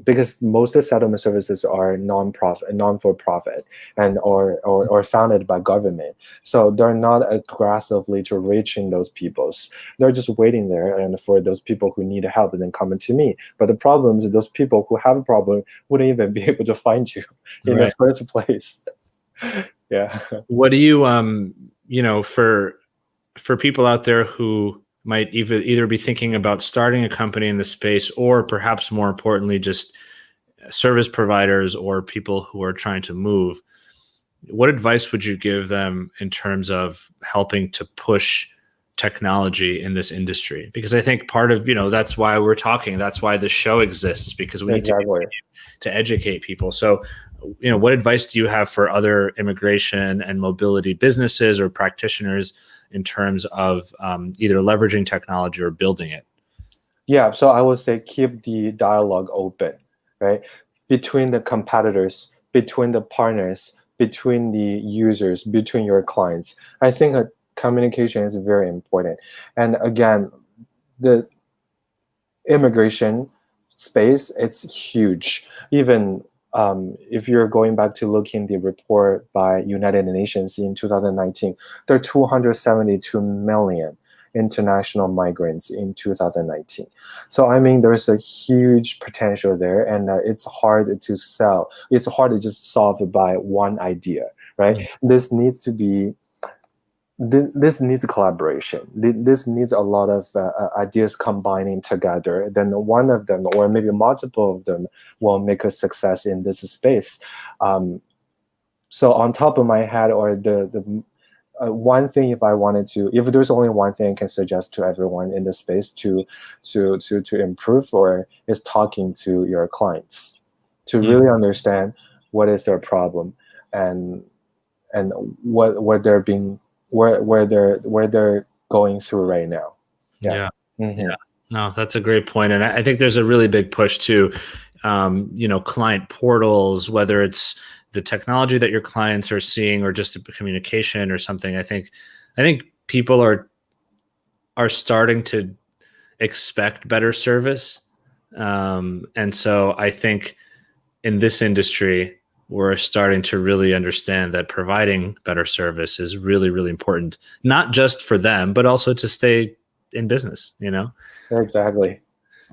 because most of the settlement services are non-profit, non-for-profit, and or founded by government. So they're not aggressively to reaching those peoples. They're just waiting there and for those people who need help and then coming to me. But the problem is that those people who have a problem wouldn't even be able to find you in the Right. first place. Yeah. What do you, for people out there who might either be thinking about starting a company in the space, or perhaps more importantly, just service providers or people who are trying to move, what advice would you give them in terms of helping to push technology in this industry? Because I think part of, that's why we're talking, that's why the show exists, because we need to Exactly. educate people. So, what advice do you have for other immigration and mobility businesses or practitioners in terms of either leveraging technology or building it? Yeah, so I would say keep the dialogue open, right? Between the competitors, between the partners, between the users, between your clients. I think communication is very important. And again, the immigration space, it's huge. Even if you're going back to looking the report by United Nations in 2019, there are 272 million international migrants in 2019. So I mean, there's a huge potential there, and it's hard to sell. It's hard to just solve it by one idea, right? Mm. This needs to be this needs collaboration. This needs a lot of ideas combining together. Then one of them, or maybe multiple of them, will make a success in this space. So on top of my head, or the one thing, if I wanted to, if there's only one thing I can suggest to everyone in this space to improve, or is talking to your clients to Mm. really understand what is their problem, and and what they're being where they're going through right now. Yeah. Mm-hmm. Yeah. No, that's a great point. And I think there's a really big push too, client portals, whether it's the technology that your clients are seeing or just a communication or something. I think people are starting to expect better service. And so I think in this industry, we're starting to really understand that providing better service is really, really important, not just for them, but also to stay in business, Exactly.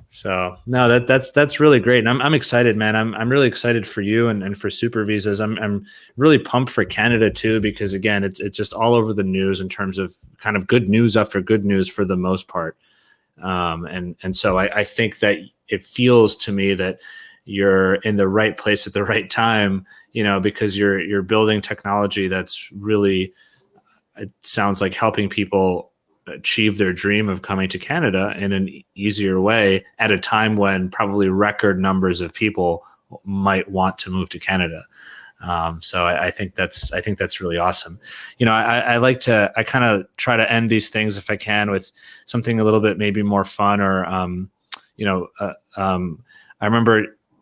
So no, that's really great. And I'm excited, man. I'm really excited for you and for SuperVisas. I'm really pumped for Canada too, because again, it's just all over the news in terms of kind of good news after good news for the most part. And so I think that it feels to me that you're in the right place at the right time, because you're building technology that's really, it sounds like, helping people achieve their dream of coming to Canada in an easier way at a time when probably record numbers of people might want to move to Canada. So I think that's really awesome. I kind of try to end these things if I can with something a little bit maybe more fun or, I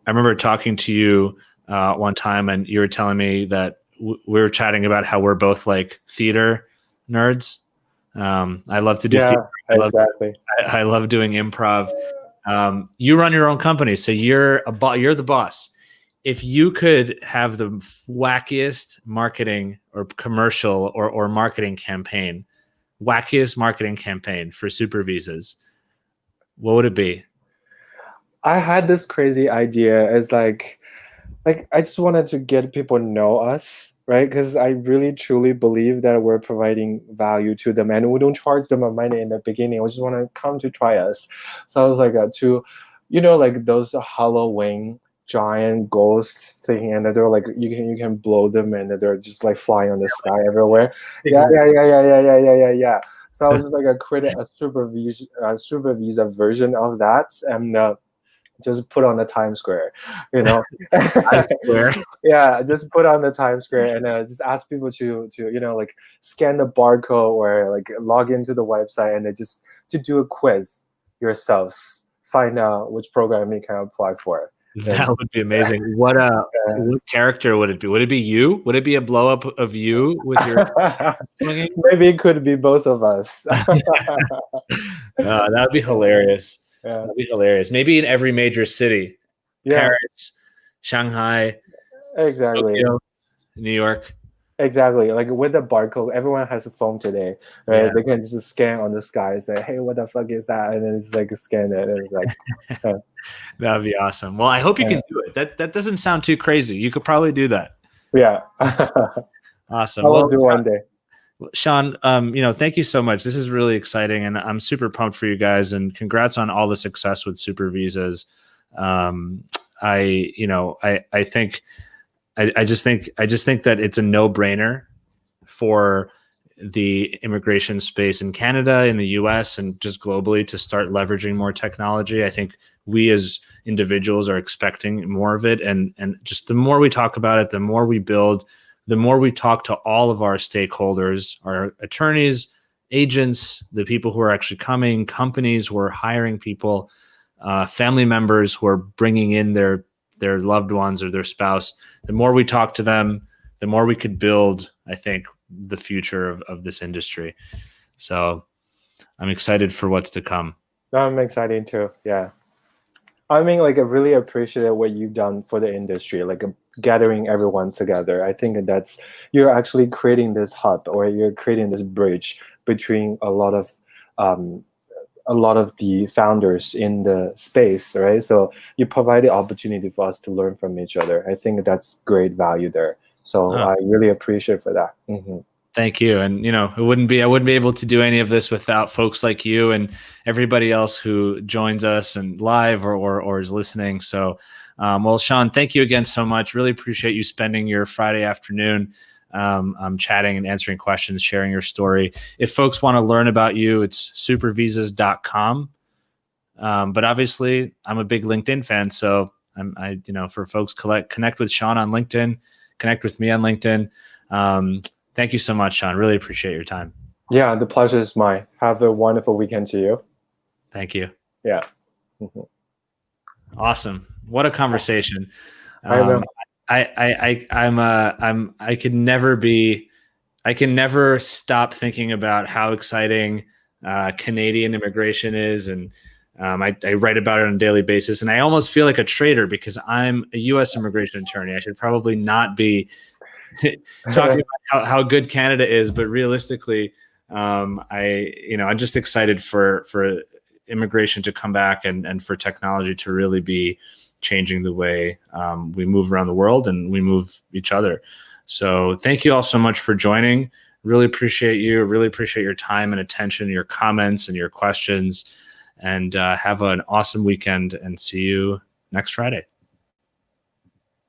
remember talking to you one time and you were telling me that we were chatting about how we're both like theater nerds. I love to do theater. Exactly. I love doing improv. You run your own company, so you're the boss. If you could have the wackiest marketing or commercial or marketing campaign, wackiest marketing campaign for SuperVisas, what would it be? I had this crazy idea. It's like I just wanted to get people to know us, right? Because I really truly believe that we're providing value to them, and we don't charge them a money in the beginning. We just want to come to try us. So I was like, like those Halloween giant ghosts thing, and they're like you can blow them, and they're just like flying on the sky everywhere. Yeah. So I was just like create a super visa version of that, and just put on the Times Square, I swear. Yeah, just put on the Times Square and just ask people to like scan the barcode or like log into the website and just to do a quiz yourselves, find out which program you can apply for. That would be amazing. What character would it be? Would it be you? Would it be a blow up of you with your swinging? Maybe it could be both of us. That would be hilarious. Yeah. That'd be hilarious. Maybe in every major city, Paris, Shanghai, exactly, Tokyo, New York. Exactly. Like with the barcode, everyone has a phone today, right? Yeah. They can just scan on the sky and say, "Hey, what the fuck is that?" And then it's like scan it, and it's like, that'd be awesome. Well, I hope you can do it. That doesn't sound too crazy. You could probably do that. Yeah. Awesome. I will do one day. Sean, thank you so much. This is really exciting, and I'm super pumped for you guys. And congrats on all the success with SuperVisas. I just think that it's a no-brainer for the immigration space in Canada, in the US, and just globally to start leveraging more technology. I think we as individuals are expecting more of it. And just the more we talk about it, the more we build, the more we talk to all of our stakeholders, our attorneys, agents, the people who are actually coming, companies who are hiring people, family members who are bringing in their loved ones or their spouse, the more we talk to them, the more we could build, I think, the future of this industry. So I'm excited for what's to come. I'm excited too. Yeah. I mean, like, I really appreciate what you've done for the industry, like gathering everyone together. I think that's, you're actually creating this hub, or you're creating this bridge between a lot of the founders in the space, right? So you provide the opportunity for us to learn from each other. I think that's great value there. So I really appreciate for that. Mm-hmm. Thank you. And, I wouldn't be able to do any of this without folks like you and everybody else who joins us and live or is listening. So, well, Sean, thank you again so much. Really appreciate you spending your Friday afternoon chatting and answering questions, sharing your story. If folks want to learn about you, it's supervisas.com. But obviously I'm a big LinkedIn fan. So for folks, connect with Sean on LinkedIn, connect with me on LinkedIn. Thank you so much, Sean. Really appreciate your time. Yeah, the pleasure is mine. Have a wonderful weekend to you. Thank you. Yeah. Awesome. What a conversation. I know. I can never stop thinking about how exciting Canadian immigration is. And I write about it on a daily basis. And I almost feel like a traitor because I'm a U.S. immigration attorney. I should probably not be talking about how good Canada is, but realistically, I'm just excited for immigration to come back and for technology to really be changing the way we move around the world and we move each other. So thank you all so much for joining. Really appreciate you. Really appreciate your time and attention, your comments and your questions. And have an awesome weekend and see you next Friday.